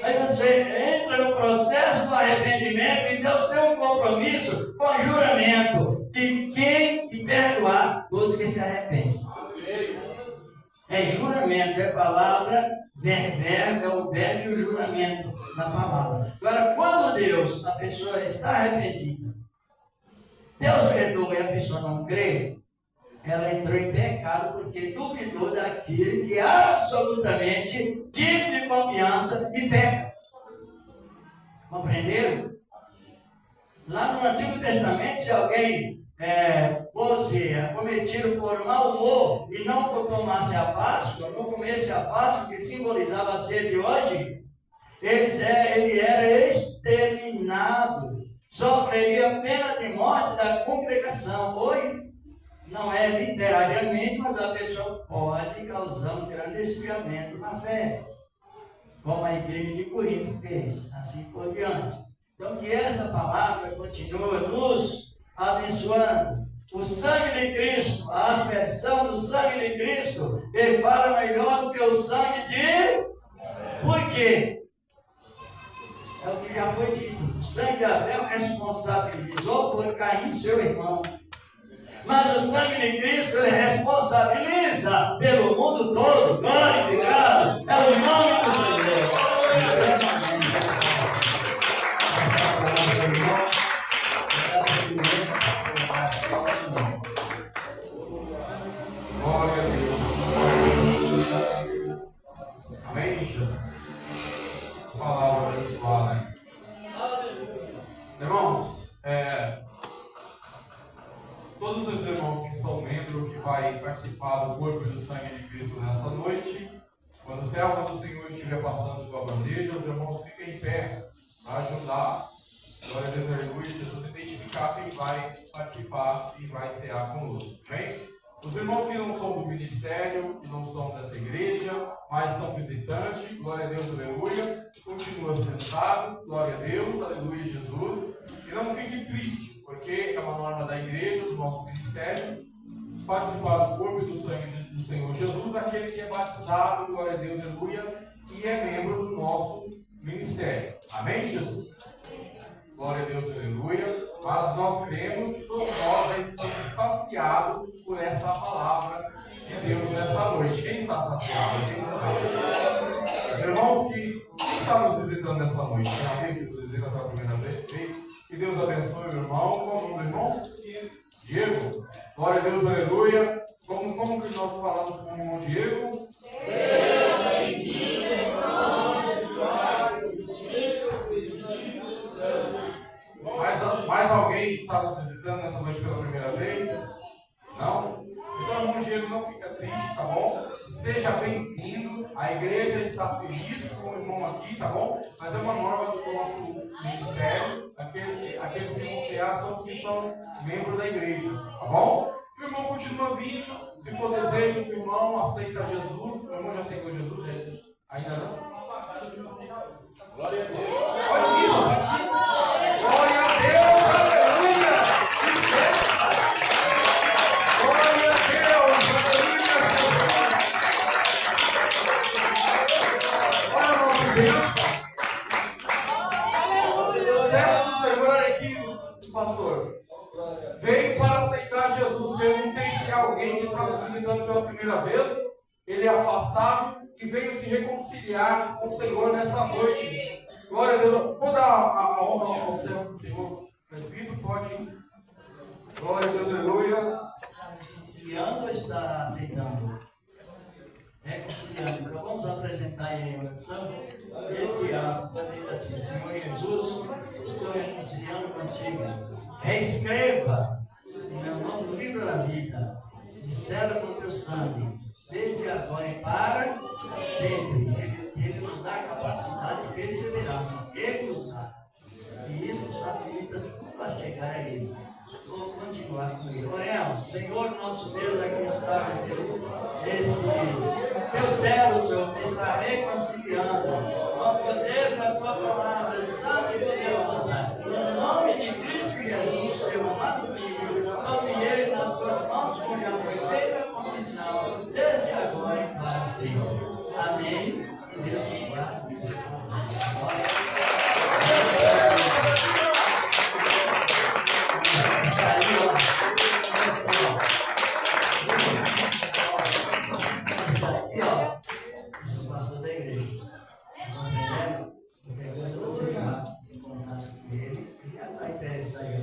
S3: Aí você entra no processo do arrependimento e Deus tem um compromisso com juramento. E quem que perdoar, todos que se arrependem. É juramento, é palavra, verbo, é o verbo e o juramento na palavra. Agora, quando Deus, a pessoa está arrependida, Deus perdoa e a pessoa não crê, ela entrou em pecado porque duvidou daquilo que é absolutamente digno de confiança e peca. Compreenderam? Lá no Antigo Testamento, se alguém fosse cometido por mau humor e não tomasse a Páscoa, não comesse a Páscoa, que simbolizava a ceia de hoje, ele era exterminado, sofreria pena de morte da congregação. Hoje, não é literariamente, mas a pessoa pode causar um grande esfriamento na fé, como a igreja de Corinto fez, assim por diante. Então, que esta palavra continue nos abençoando. O sangue de Cristo, a aspersão do sangue de Cristo, ele fala melhor do que o sangue de... Por quê? É o que já foi dito. O sangue de Abel responsabilizou por Caim, seu irmão. Mas o sangue de Cristo, ele responsabiliza pelo mundo todo. Glorificado é o nome do Senhor.
S1: Glória a Deus. Amém, Jesus? Palavra abençoada. Irmãos, todos os irmãos que são membros, que vai participar do corpo e do sangue de Cristo nessa noite, quando o servo do Senhor estiver passando com a bandeja, os irmãos fiquem em pé para ajudar. Glória a Deus, aleluia. Jesus, identificar quem vai participar e vai cear conosco. Bem? Os irmãos que não são do ministério, que não são dessa igreja, mas são visitantes, glória a Deus, aleluia, continua sentado, glória a Deus, aleluia, Jesus, e não fique triste, porque é uma norma da igreja, do nosso ministério, participar do corpo e do sangue do Senhor Jesus, aquele que é batizado, glória a Deus, aleluia, e é membro do nosso ministério. Amém, Jesus? Glória a Deus, aleluia. mas nós cremos que todos nós já estamos saciados por essa palavra de Deus nessa noite. Quem está saciado? Quem está? Os irmãos, quem está nos visitando nessa noite? Tem alguém que nos visita pela primeira vez? Que Deus abençoe o irmão. Qual o nome do irmão? Diego. Glória a Deus, aleluia. Como que nós falamos com o irmão Diego? Mais alguém está nos visitando nessa noite pela primeira vez? Não? Então, irmão Diego, não fica triste, tá bom? Seja bem-vindo. A igreja está feliz com o irmão aqui, tá bom? Mas é uma norma do nosso ministério. Aqueles que vão cear são os que são membros da igreja, tá bom? O irmão continua vindo. Se for desejo que o irmão aceita Jesus. O irmão já aceitou Jesus? Ainda não? Glória a Deus. Glória a Deus, aleluia! Glória a Deus, aleluia! Olha o nome de Deus. O servo do Senhor, olha aqui, pastor. Veio para aceitar Jesus. Perguntei se há alguém que está nos visitando pela primeira vez. Ele é afastado e veio se reconciliar com o Senhor nessa noite. Glória a Deus. Vou dar a honra ao servo do Senhor. Presbítero, pode ir. Glória a Deus, aleluia.
S3: Reconciliando ou está aceitando? Reconciliando. Então vamos apresentar em oração. Ele que diz assim: Senhor Jesus, estou reconciliando contigo. Reescreva em meu nome no livro da vida e sela com teu sangue, desde agora e para sempre. Ele nos dá capacidade de perseverança. Ele nos dá. E isso nos facilita para chegar a Ele. Vou continuar com Ele. Oremos, Senhor nosso Deus, aqui está, esse teu servo, Senhor, que está reconciliando com o poder da tua palavra santa e poderosa. No nome de Cristo Jesus, teu amado Filho, tome Ele nas tuas mãos, como já foi feita a comissão, desde agora e para sempre. Amém. Deus te guarde. Esse é o pastor da igreja. Ele já está interessado.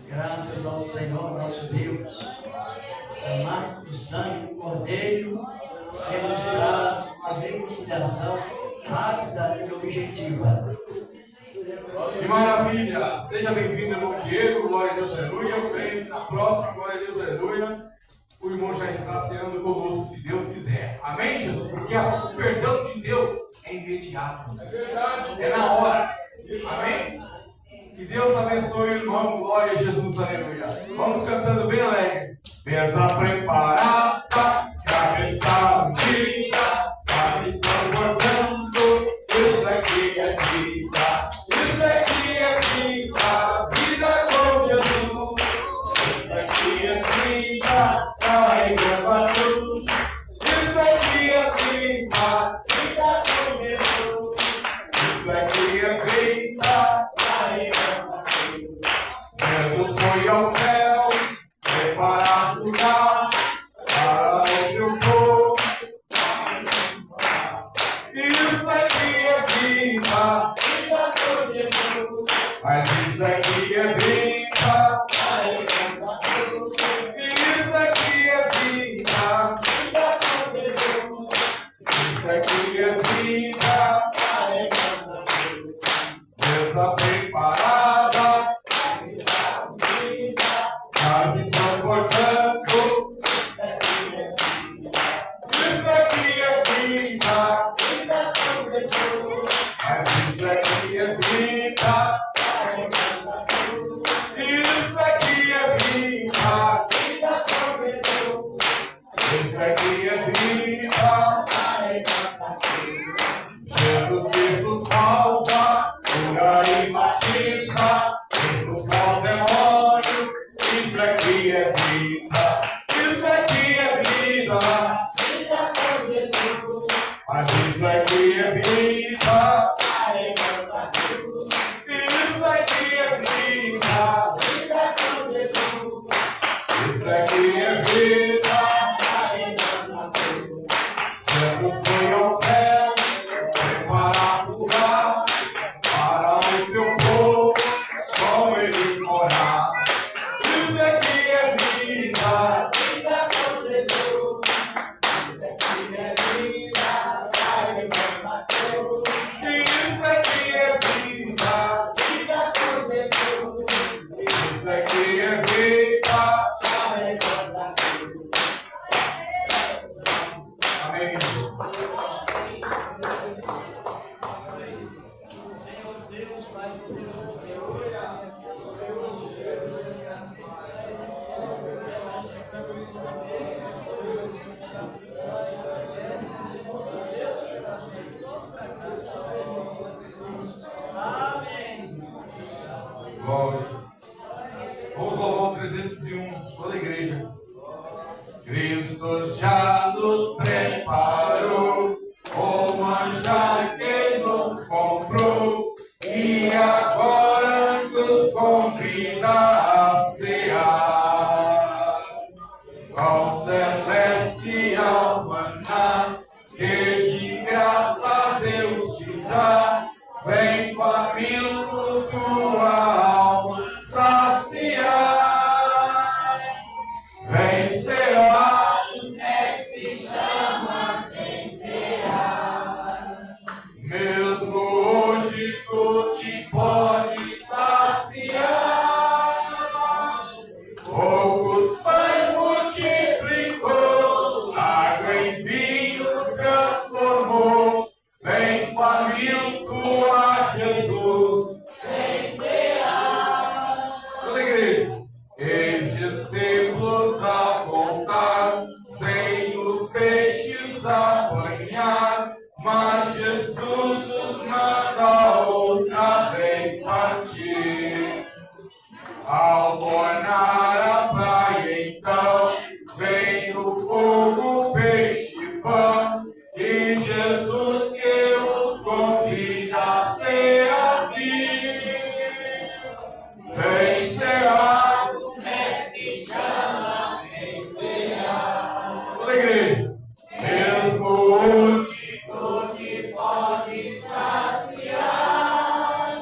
S3: Graças ao Senhor nosso Deus. A marca do sangue do Cordeiro, que nos traz uma reconciliação rápida e objetiva.
S1: Que maravilha! Seja bem-vindo, irmão Diego. Glória a Deus, aleluia. Eu creio que na próxima, glória a Deus, aleluia, o irmão já está ceando conosco, se Deus quiser. Amém, Jesus? Porque o perdão de Deus é imediato. É verdade. É na hora. Amém? Que Deus abençoe o irmão. Glória a Jesus, aleluia. Vamos cantando bem alegre. Mesa preparada, cabeça ungida, quase transbordando. Isso aqui é vida, isso aqui é vida, vida com Jesus. Isso aqui é vida, carregando tudo. Isso aqui é vida, vida com Jesus. Isso aqui é vida, carregando tudo. Jesus foi ao céu, preparar lugar para o seu povo. Isso aqui é vida, vida com Jesus. Mas isso aqui é vida, isso aqui é vida, vida com Jesus. Isso aqui é vida, mesa preparada, quase transportando. Isso aqui é vida, vida com Jesus. Mas isso aqui é vida, isso aqui é vida, vida com Jesus. Isso aqui é vida, Jesus Cristo salva, cura e aqui é vida. Isso aqui é vida. Isso aqui é vida. Jesus foi ao céu, preparar lugar para o seu povo, com ele morar. Isso aqui é vida. Vida com Jesus. Isso aqui é vida. Isso aqui é vida. Vida com Jesus. Isso aqui é vida. Amém.
S3: Senhor Deus, Pai poderoso, hoje
S1: Amém. Glórias. Vamos louvar o 301, toda a igreja. Cristo já nos preparou, o manjar que nos comprou, e agora nos convida a cear. Com celestial maná, que de graça Deus te dá, vem faminto tua alma saciar. Vem cear, mestre chama, vem cear. Mesmo hoje tu te pode saciar. Poucos pães multiplicou, água em vinho transformou. Vem faminto a Jesus, vem cear. Toda a igreja. Eis discípulos a contar, sem os peixes apanhar, mas Jesus nos manda outra vez partir. Ao tornar a praia, então, vem no fogo peixe e pão, e Jesus que os convida a servir. Vem cear, o mestre chama, vem cear. Toda a igreja. Mesmo hoje tu te pode saciar.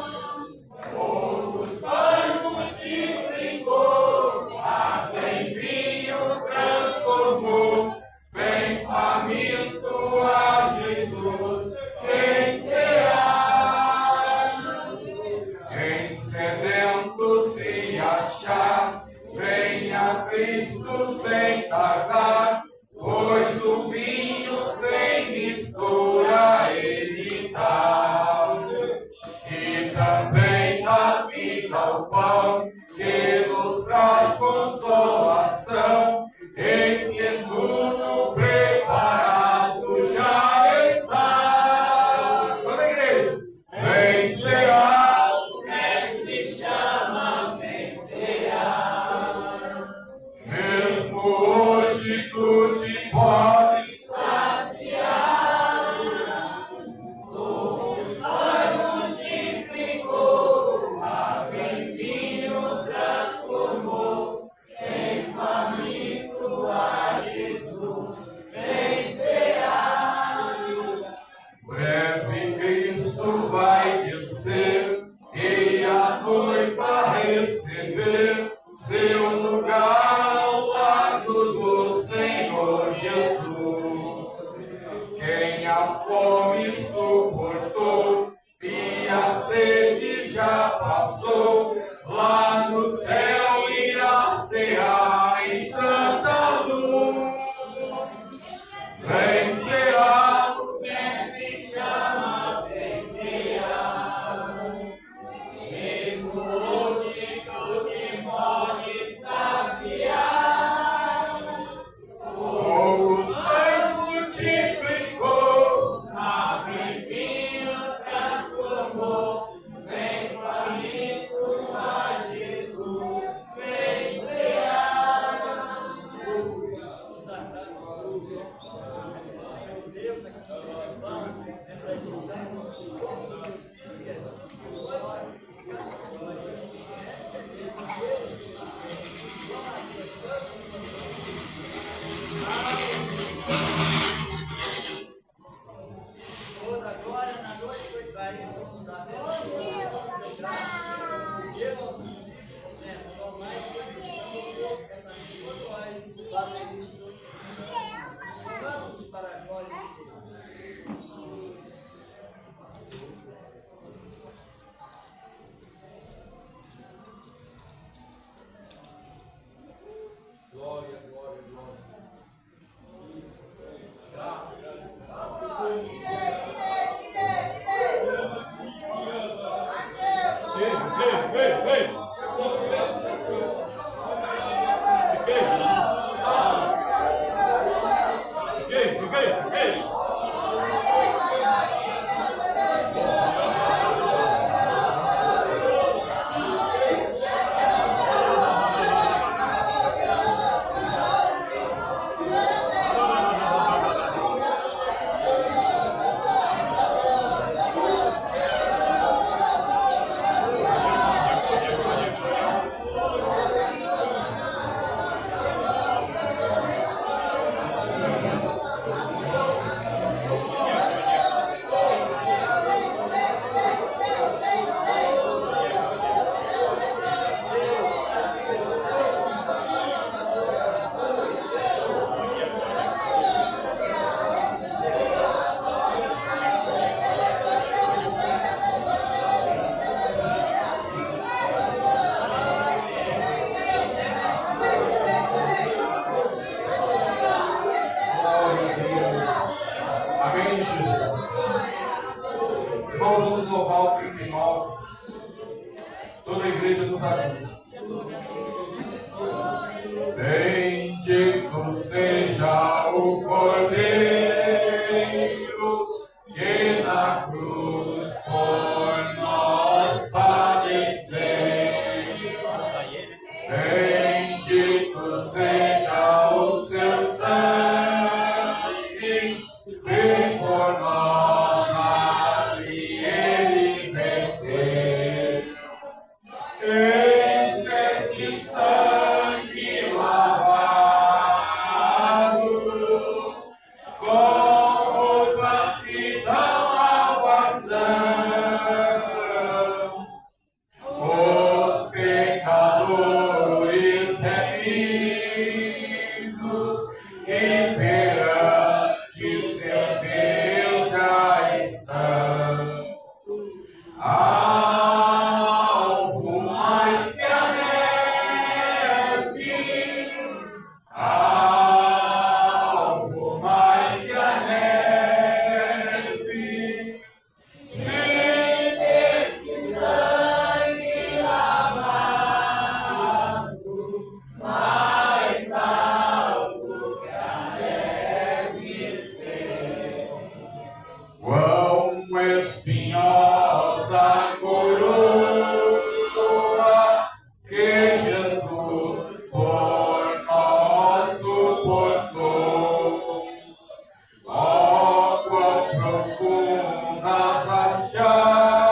S1: Poucos pães multiplicou, água em vinho transformou. Vem faminto a Jesus, vem cear. Quem sedento se achar, venha a Cristo sem tardar, pois o vinho sem mistura ele dá. E também dá vida ao pão, que nos traz consolação. Eis que tudo preparado já está. Toda a igreja. Vem cear, o mestre chama, vem cear. Mesmo hoje tu te pode saciar. Os pães multiplicou, água em vinho transformou. Vem faminto a Jesus, vem cear. Breve Cristo vai descer, e a noiva receber seu lugar ao lado do Senhor Jesus. Quem a fome suportou e a sede já passou, lá no céu irá cear em santa luz. Vem cear, o mestre chama, vem cear. Mesmo hoje tu te pode saciar. Poucos pães multiplicou, água em vinho transformou. mas as chagas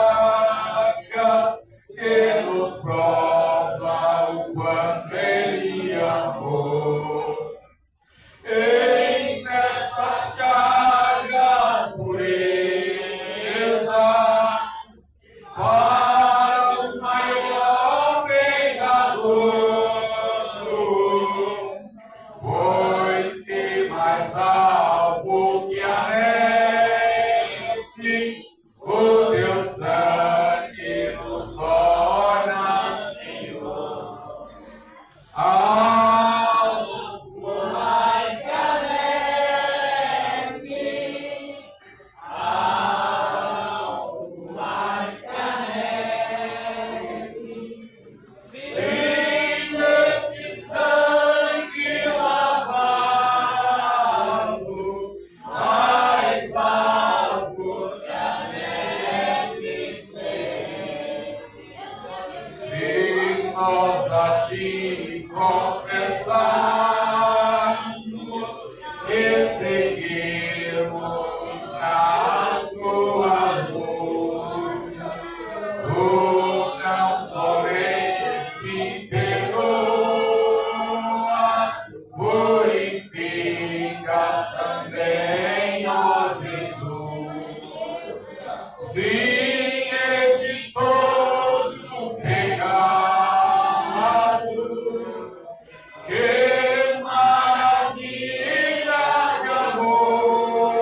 S1: que nos prova o quanto Ele amou. Eis nessas chagas pureza para o maior pecador, pois que mais alvo que a neve, o seu sangue nos torna Senhor. Algo mais que a neve, algo mais que a neve, sem esse sangue lavado, mais alvo que a neve ser. Se nós a ti confessarmos e seguirmos na tua luz, tu não somente perdoa, purifica também, ó Jesus. Sim, de todo pecado, que maravilha de amor,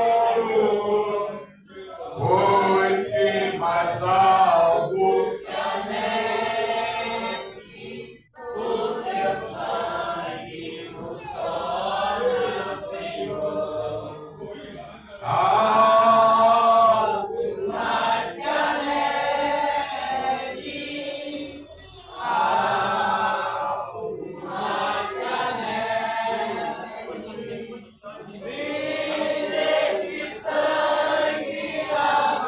S1: pois que mais algo que a neve, o teu sangue nos torna Senhor. Algo mais que a neve, algo mais que a neve, se nesse sangue lavado,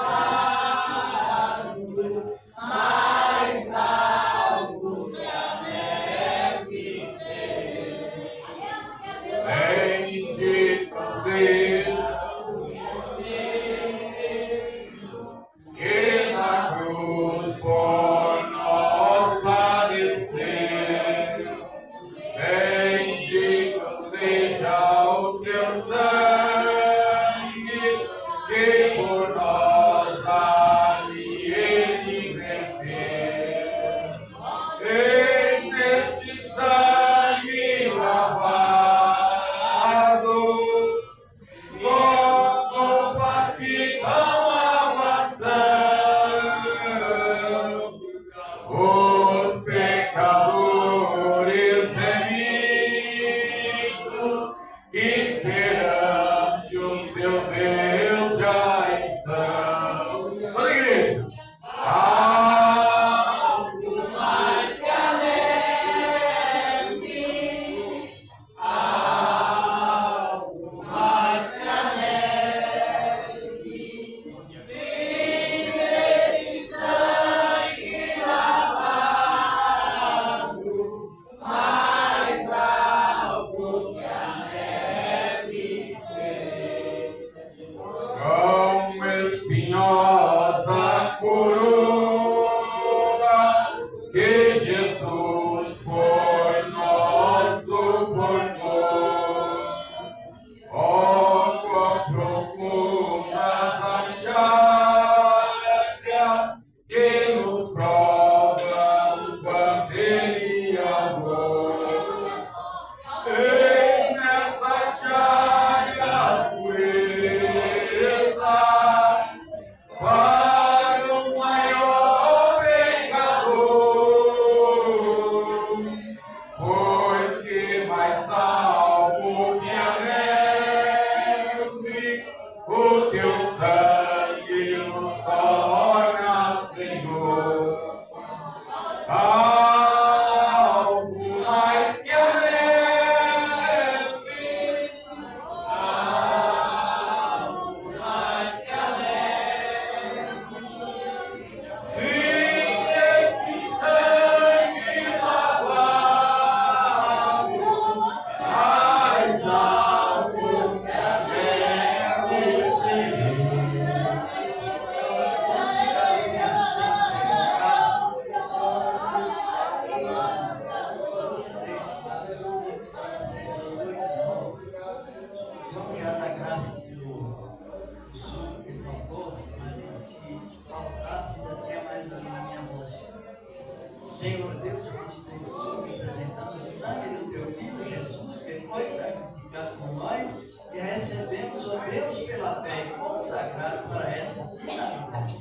S3: apresentando o sangue do teu Filho Jesus, que foi sacrificado por nós, e recebemos, ó Deus, pela fé e consagrado para esta finalidade.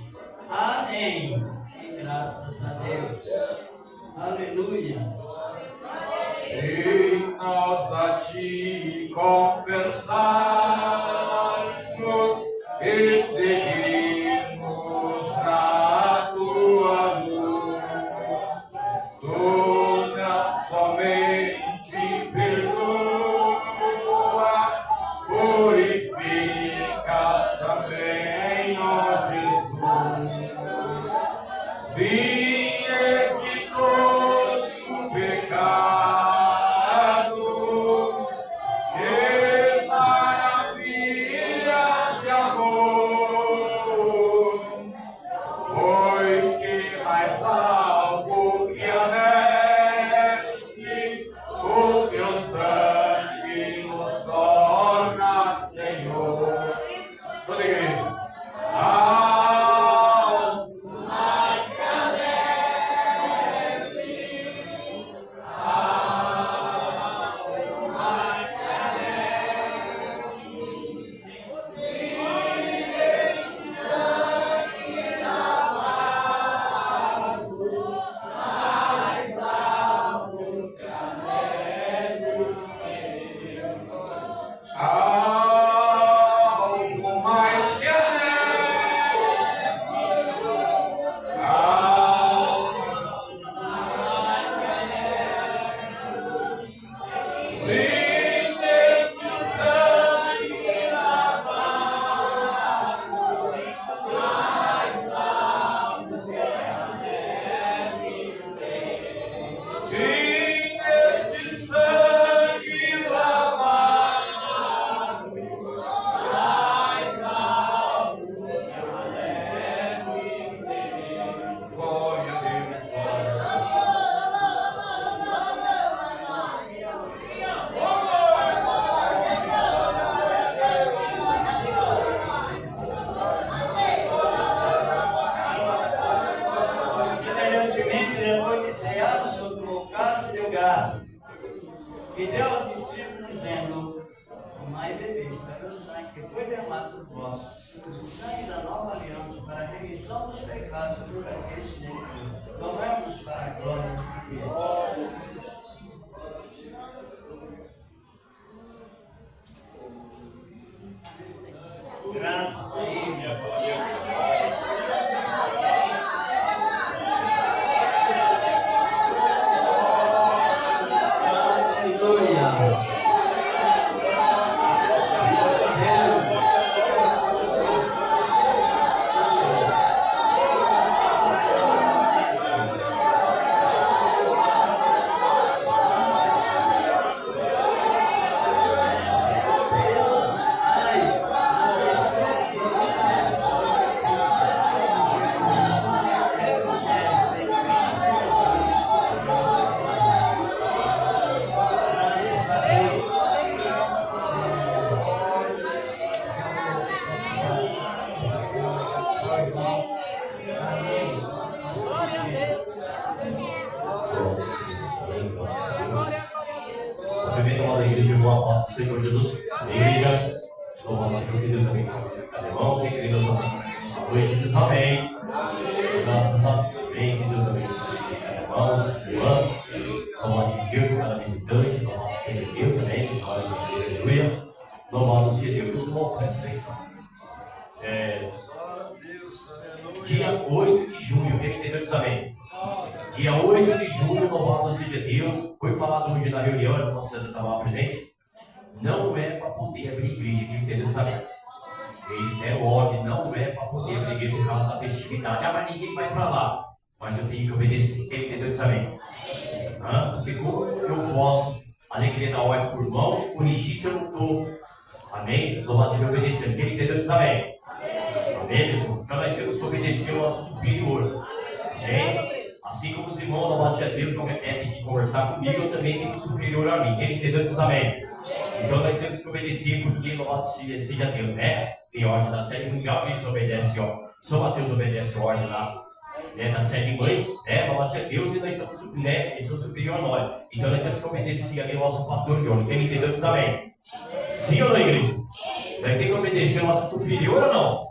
S3: Amém. E graças a Deus. Aleluia.
S1: Se nós a ti confessarmos e seguirmos na tua luz, tu não somente perdoa, purificas também, ó Jesus. Sim, de todo pecado, que maravilha de amor, pois que mais algo que a neve, o teu sangue nos torna, Senhor. Toda a igreja.
S3: Que deu aos discípulos, dizendo: tomai e bebei, isto é meu sangue, que foi derramado por vós, o sangue da nova aliança, para a remissão dos pecados por aqueles que nele creem. Tomemos para a glória de Deus. Graças a Ele.
S5: Senhor Jesus, igreja, louvamos a Deus e Deus abençoe. Cada irmão, que Deus abençoe. Noite, Deus amém. Graças a Deus, que Deus abençoe. Cada irmão, irmã, louvado de Deus, cada visitante, louvado seja Deus, amém. Aleluia. Louvado seja Deus, bom, presta atenção. Dia 8 de junho, quem entendeu diz amém? Dia 8 de junho, louvado seja Deus. Foi falado hoje na reunião, a nossa Santa estava presente. Não é para poder abrir igreja, quem entendeu sabe? Igreja é ordem, não é para poder abrir igreja por causa da festividade. Ah, mas ninguém vai para lá. Mas eu tenho que obedecer, quem entendeu sabe? Porque como eu posso alegria na ordem por mão, corrigir se eu não estou. Amém? Louvado seja obedecendo, quem entendeu sabe? Amém, pessoal? Então nós temos que obedecer o nosso superior. Amém? Assim como os irmãos, louvado seja Deus, qualquer tem que conversar comigo, eu também tenho um superior a mim. Quem entendeu sabe? Então nós temos que obedecer, porque louvado seja Deus, né? Tem ordem da série mundial, eles obedecem, ó. São Mateus obedece a ordem lá né, da sede mãe, né, louvado seja Deus, e nós somos, né, eles são superior a nós. Então nós temos que obedecer ali o nosso pastor John. Quem me entendeu diz amém. Sim ou não, igreja? Nós temos que obedecer ao nosso superior ou não?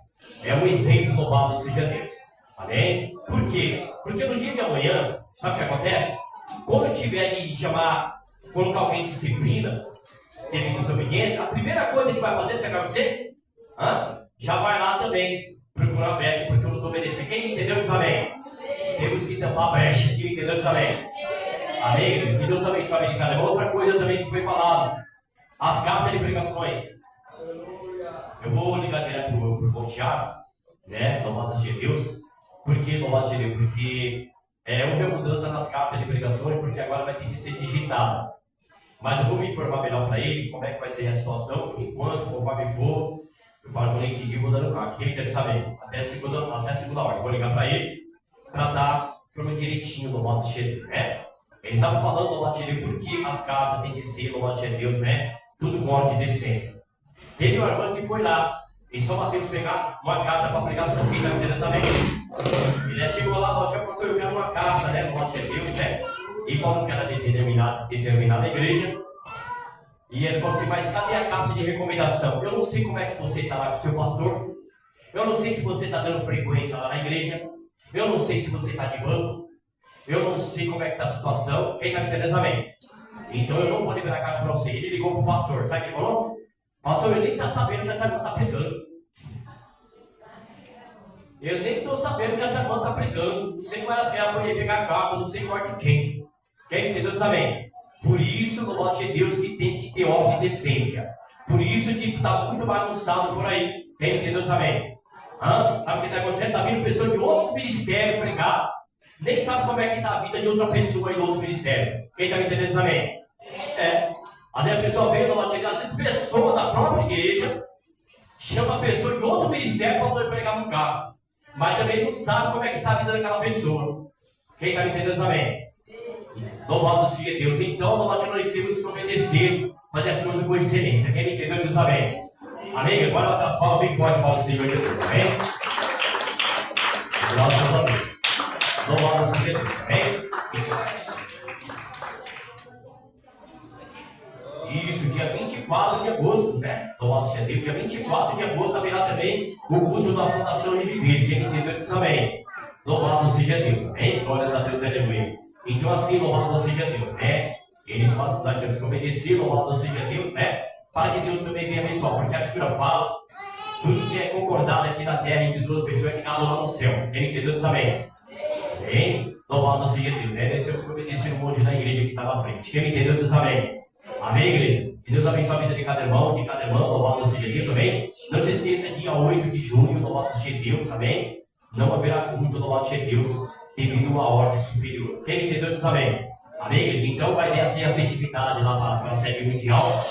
S5: É um exemplo, louvado seja Deus. Amém? Por quê? Porque no dia de amanhã, sabe o que acontece? Quando tiver de chamar, colocar alguém em disciplina, devido à desobediência, a primeira coisa que vai fazer, você vai fazer? Já vai lá também procurar a brecha, porque eu não estou obedecendo. Quem me entendeu diz amém? Temos que tampar a brecha. Quem me entendeu diz amém? Amém? Que Deus abençoe de cada um. Outra coisa também que foi falado, as cartas de pregações. Eu vou ligar direto para o irmão Tiago, né? Louvado seja Deus. Por que louvado seja Deus? Porque houve a mudança nas cartas de pregações, porque agora vai ter que ser digitada. Mas eu vou me informar melhor para ele, como é que vai ser a situação, por enquanto, conforme for. Eu falo que eu nem entendi, vou dando carta. Quem tem que saber? Até segunda hora. Eu vou ligar para ele, para dar forma direitinho no modo de né? Ele estava falando no modo de porque as cartas têm que ser no modo de Deus, né? Tudo com ordem de decência. Teve um irmão que foi lá, em São Mateus, pegar uma carta para pregar São Filho da vida também. Ele chegou lá, falou, pastor, eu quero uma carta, né? No modo de Deus, né? E falou que era determinada igreja. E ele falou assim, mas cadê a carta de recomendação? Eu não sei como é que você está lá com o seu pastor. Eu não sei se você está dando frequência lá na igreja. Eu não sei se você está de banco. Eu não sei como é que está a situação. Quem está me entendendo, amém? Então eu não vou liberar a carta para você. Ele ligou para o pastor. Sabe o que ele falou? Pastor, eu nem está sabendo que essa irmã está pregando. Eu nem estou sabendo que essa irmã está pregando. Não sei qual ela foi pegar a carta. Não sei qual de quem. Quem entendeu, diz amém? Por isso, no modo de Deus, que tem que ter ordem de decência. Por isso que está muito bagunçado por aí. Quem entendeu, diz amém? Sabe o que está acontecendo? Está vindo pessoa de outros ministérios pregar. Nem sabe como é que está a vida de outra pessoa aí no outro ministério. Quem está me entendendo, diz amém? Às vezes a pessoa vem no modo de Deus, às vezes pessoa da própria igreja chama a pessoa de outro ministério para poder pregar no carro. Mas também não sabe como é que está a vida daquela pessoa. Quem está me entendendo, diz amém? Louvado seja Deus. Então, nós temos que obedecer, fazer as coisas com excelência. Quem me entendeu diz amém. Amém? Agora bater as palmas bem forte para o Senhor Jesus. Amém? Glória a Deus. Louvado seja Deus. Amém? Isso, dia 24 de agosto, né? Louvado seja Deus. Dia 24 de agosto haverá também o culto da Fundação de Viver. Quem me entendeu diz amém. Louvado seja Deus. Amém? Glórias a Deus, aleluia. Então assim, louvado seja Deus, né? Nós temos que obedecer, louvado seja Deus, né? Para que Deus também venha abençoar, porque a Escritura fala, tudo que é concordado aqui na terra entre duas pessoas é ligado lá no céu. Quem entendeu diz amém? Amém? Louvado seja Deus, né? Nós temos que obedecer o monte da igreja que está na frente. Quem entendeu diz amém? Amém, igreja? Que Deus abençoe a vida de cada irmão, louvado seja Deus, amém? Não se esqueça, dia 8 de junho, louvado seja Deus, amém? Não haverá culto, louvado seja Deus, devido a uma ordem superior. Quem entendeu diz amém? Amém, igreja? Então vai ter a festividade lá para a sede mundial.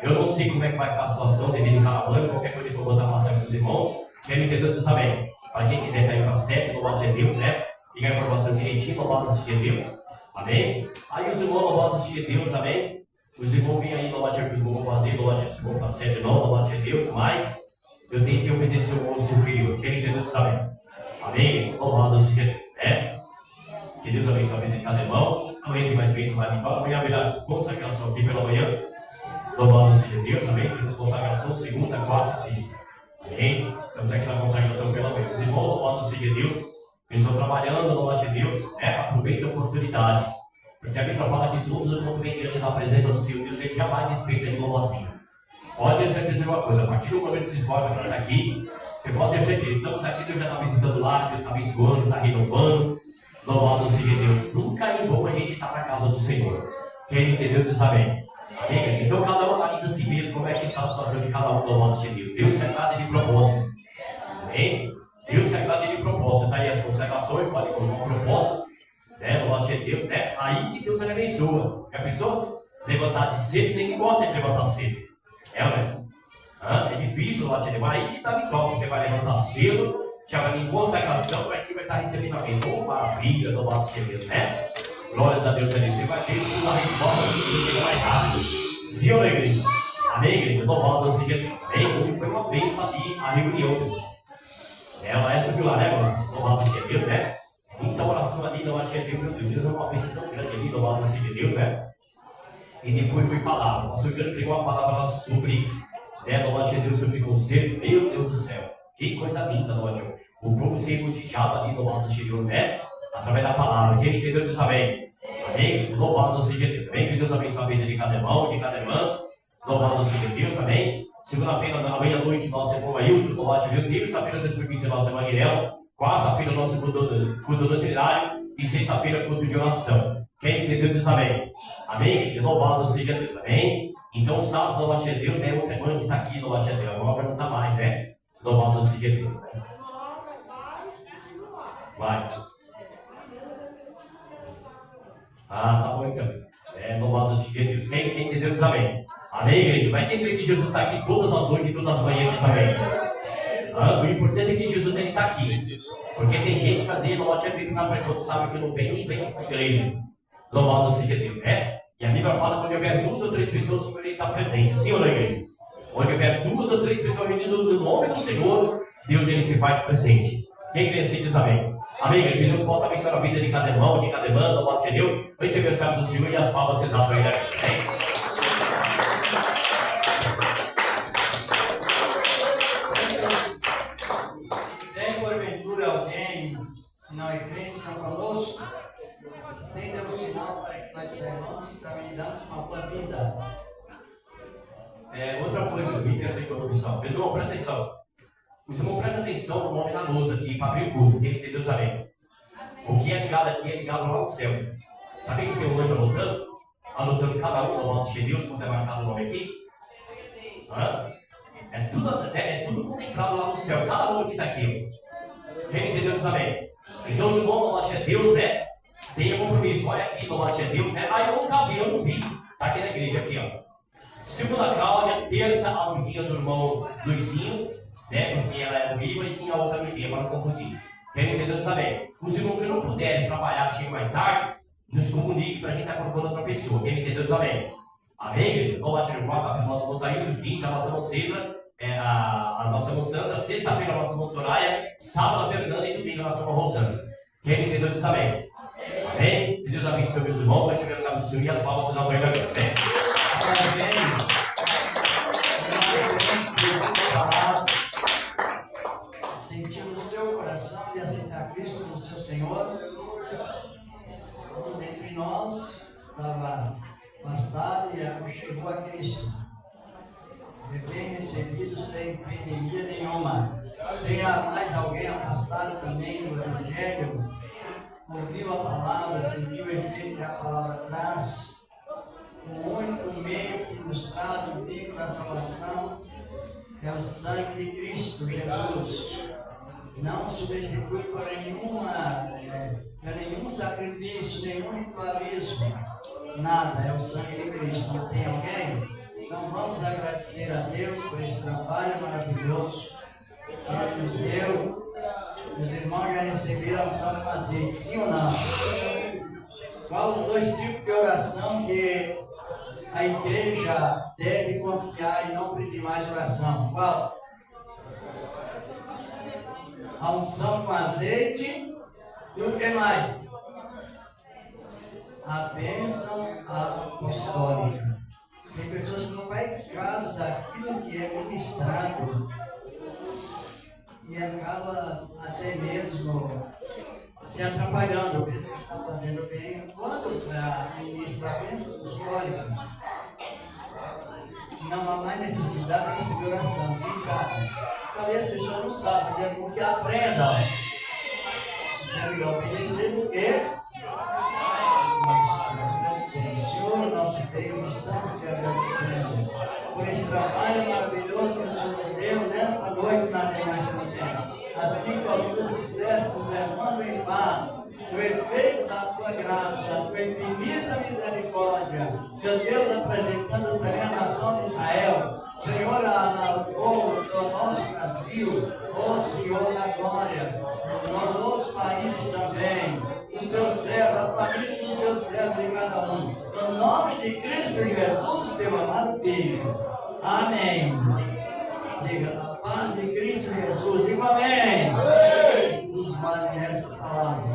S5: Eu não sei como é que vai ficar a situação devido ao caravana, qualquer coisa que eu vou botar passar para os irmãos. Quem entendeu diz amém? Para quem quiser estar aí para a sede, louvado seja Deus, né? Fica a informação direitinho, louvado seja Deus. Amém? Aí os irmãos, louvado seja Deus, amém? Os irmãos vêm aí, louvado seja Deus, vão fazer, louvado seja Deus, para a sede não, louvado seja Deus, mas eu tenho que obedecer o moço superior. Quem entendeu diz amém? Amém? Louvado seja Deus, né? Que Deus abençoe a vida de cada irmão. Amanhã tem mais bênção, vai limpar. Amanhã haverá consagração aqui pela manhã. Louvado seja Deus, amém? Temos consagração segunda, quarta e sexta. Amém? Estamos aqui na consagração pela manhã. Os irmãos, louvado seja Deus. Eles estão trabalhando, louvado seja Deus. Aproveita a oportunidade. Porque a Bíblia fala que todos os irmãos que vêm diante da presença do Senhor Deus, ele jamais dispensa de louvação. Pode ter certeza de uma coisa, a partir do momento que se esforça para estar aqui, você pode ter certeza. Estamos aqui, Deus já está visitando lá, Deus está abençoando, está renovando. Louvado seja Deus. Nunca em vão a gente está na casa do Senhor. Quem entendeu diz amém. Amém? Então cada um analisa a si mesmo como é que está a situação de cada um. Louvado seja Deus. Deus se agrada de propósito. Amém? Deus se agrada de propósito. Está aí as consagrações, pode colocar propósito. Louvado seja Deus. Aí que Deus abençoa. Já pensou? Levantar de cedo, ninguém gosta de levantar cedo. Né? É difícil, louvado seja Deus. Mas aí que está a vitória. Você vai levantar cedo, já vai em consagração, vai estar recebendo a bênção. Maravilha, louvado seja Deus, né? Glórias a Deus, ali. Você vai ter uma resposta que você vai dar. Sim ou não, igreja? Amém, igreja? Louvado seja Deus. Hoje foi uma bênção ali, a reunião. Ela subiu lá, né, irmãos? Louvado seja Deus, né? aqui, louvado seja Deus, né? E depois foi palavra. O pastor Cano pegou uma palavra lá sobre, né, louvado seja Deus, sobre conselho. Meu Deus do céu, que coisa linda, louvado. O povo se regozijava ali, louvado seja Deus, né? Através da palavra. Quem entendeu diz amém. Amém? Louvado seja Deus. Amém? Que Deus abençoe a vida de cada irmão, de cada irmã. Louvado seja Deus, amém? Segunda-feira, à meia-noite, nosso irmão Ailton, louvado seja Deus. Terça-feira, 2020, nosso irmão Aguilera. Quarta-feira, nosso culto doutrinário. E sexta-feira, culto de oração. Quem entendeu diz amém. Amém? Louvado seja Deus, amém? Então, sábado, louvado seja Deus, né? Outra irmã que está aqui, louvado seja Deus. Agora não está mais, né? Louvado seja Deus, né? Vai. Ah, tá bom então. Louvado seja Deus. Quem entendeu diz amém. Amém, igreja? Mas quem crê que Jesus está aqui todas as noites e todas as manhãs diz amém. O importante é que Jesus está aqui. Porque tem gente que às vezes não tinha vindo na frente, sabe que não vem para a igreja. Louvado seja Deus, né? E a Bíblia fala que onde houver 2 ou 3 pessoas, o Senhor está presente. Sim ou não, igreja? Onde houver 2 ou 3 pessoas reunidas no nome do Senhor, Deus ele se faz presente. Quem crê assim diz amém. Amém, igreja? Que Deus possa abençoar a vida de cada irmão, de cada irmã, louvado seja Deus. Receber o servo do Senhor e as palmas que exaltam ele. Amém?
S3: Não é crente, estão conosco, tem que dar um sinal para que nós saibamos e também damos uma boa vida.
S5: Outra coisa, me entenda de corrupção. Meus irmãos, presta atenção. Os irmãos, presta atenção no nome da lousa aqui para abrir o culto. Quem entendeu sabe. O que é ligado aqui é ligado lá no céu. Sabia que tem um anjo anotando? Anotando cada um, louvado seja Deus, quando é marcado o nome aqui? É tudo contemplado lá no céu. Cada um que está aqui. Quem entendeu sabe. Então os irmãos, louvado seja Deus, né? Tenha compromisso. Olha aqui, louvado seja Deus, né? Aí eu não vi. Está aqui na igreja, aqui, ó. Segunda Cláudia, terça a amiguinha do irmão Luizinho, né? Porque ela é viva e tinha outra amiguinha, para não confundir. Quem entendeu saber. Os irmãos que não puderem trabalhar, chegam mais tarde, nos comunique para a gente estar colocando outra pessoa. Quem entendeu saber. Amém, igreja? Louvado seja Deus. Quarta-feira nós vamos botar isso, quinta, a nossa irmã Cedra, a nossa irmã Sandra, sexta-feira a nossa irmã Soraya, sábado a Fernanda e domingo a nossa irmã Rosana. Quem entendeu disso amém? Amém? Que Deus abençoe meus irmãos, vai chegar no Senhor e as palmas da manhã.
S3: Sentiu no seu coração de aceitar Cristo como seu Senhor. Entre nós estava afastado e chegou a Cristo. Bem recebido sem epidemia nenhuma. Tenha mais alguém afastado também do Evangelho, ouviu a palavra, sentiu o efeito que a palavra traz, o único meio que nos traz o vínculo da salvação é o sangue de Cristo Jesus. Não substitui por nenhum sacrifício, nenhum ritualismo, nada, é o sangue de Cristo. Não tem alguém? Então vamos agradecer a Deus por esse trabalho maravilhoso que Ele nos deu. Os irmãos já receberam a unção com azeite, sim ou não? Qual os 2 tipos de oração que a igreja deve confiar e não pedir mais oração? Qual? A unção com azeite e o que mais? A bênção apostólica. Tem pessoas que não vai por causa daquilo que é ministrado e acaba até mesmo se atrapalhando. Pensa que está fazendo bem. Quando ministra a bênção apostólica, não há mais necessidade de receber oração. Quem sabe? Talvez as pessoas não sabem, mas é porque aprendam. Deve obedecer o quê? Senhor, nosso Deus, estamos te agradecendo por esse trabalho maravilhoso que o Senhor nos deu nesta noite na terra. Assim como nos disseste, nos levando em paz, o efeito da tua graça, da tua infinita misericórdia, meu Deus, apresentando também a nação de Israel, Senhor, ao povo do nosso Brasil, ó Senhor da glória, nos outros países também, os teus servos, a família dos teus servos de cada um, no nome de Cristo Jesus, teu amado Filho. Amém. Diga, a paz de Cristo Jesus, diga amém. Nos vale nessa palavra.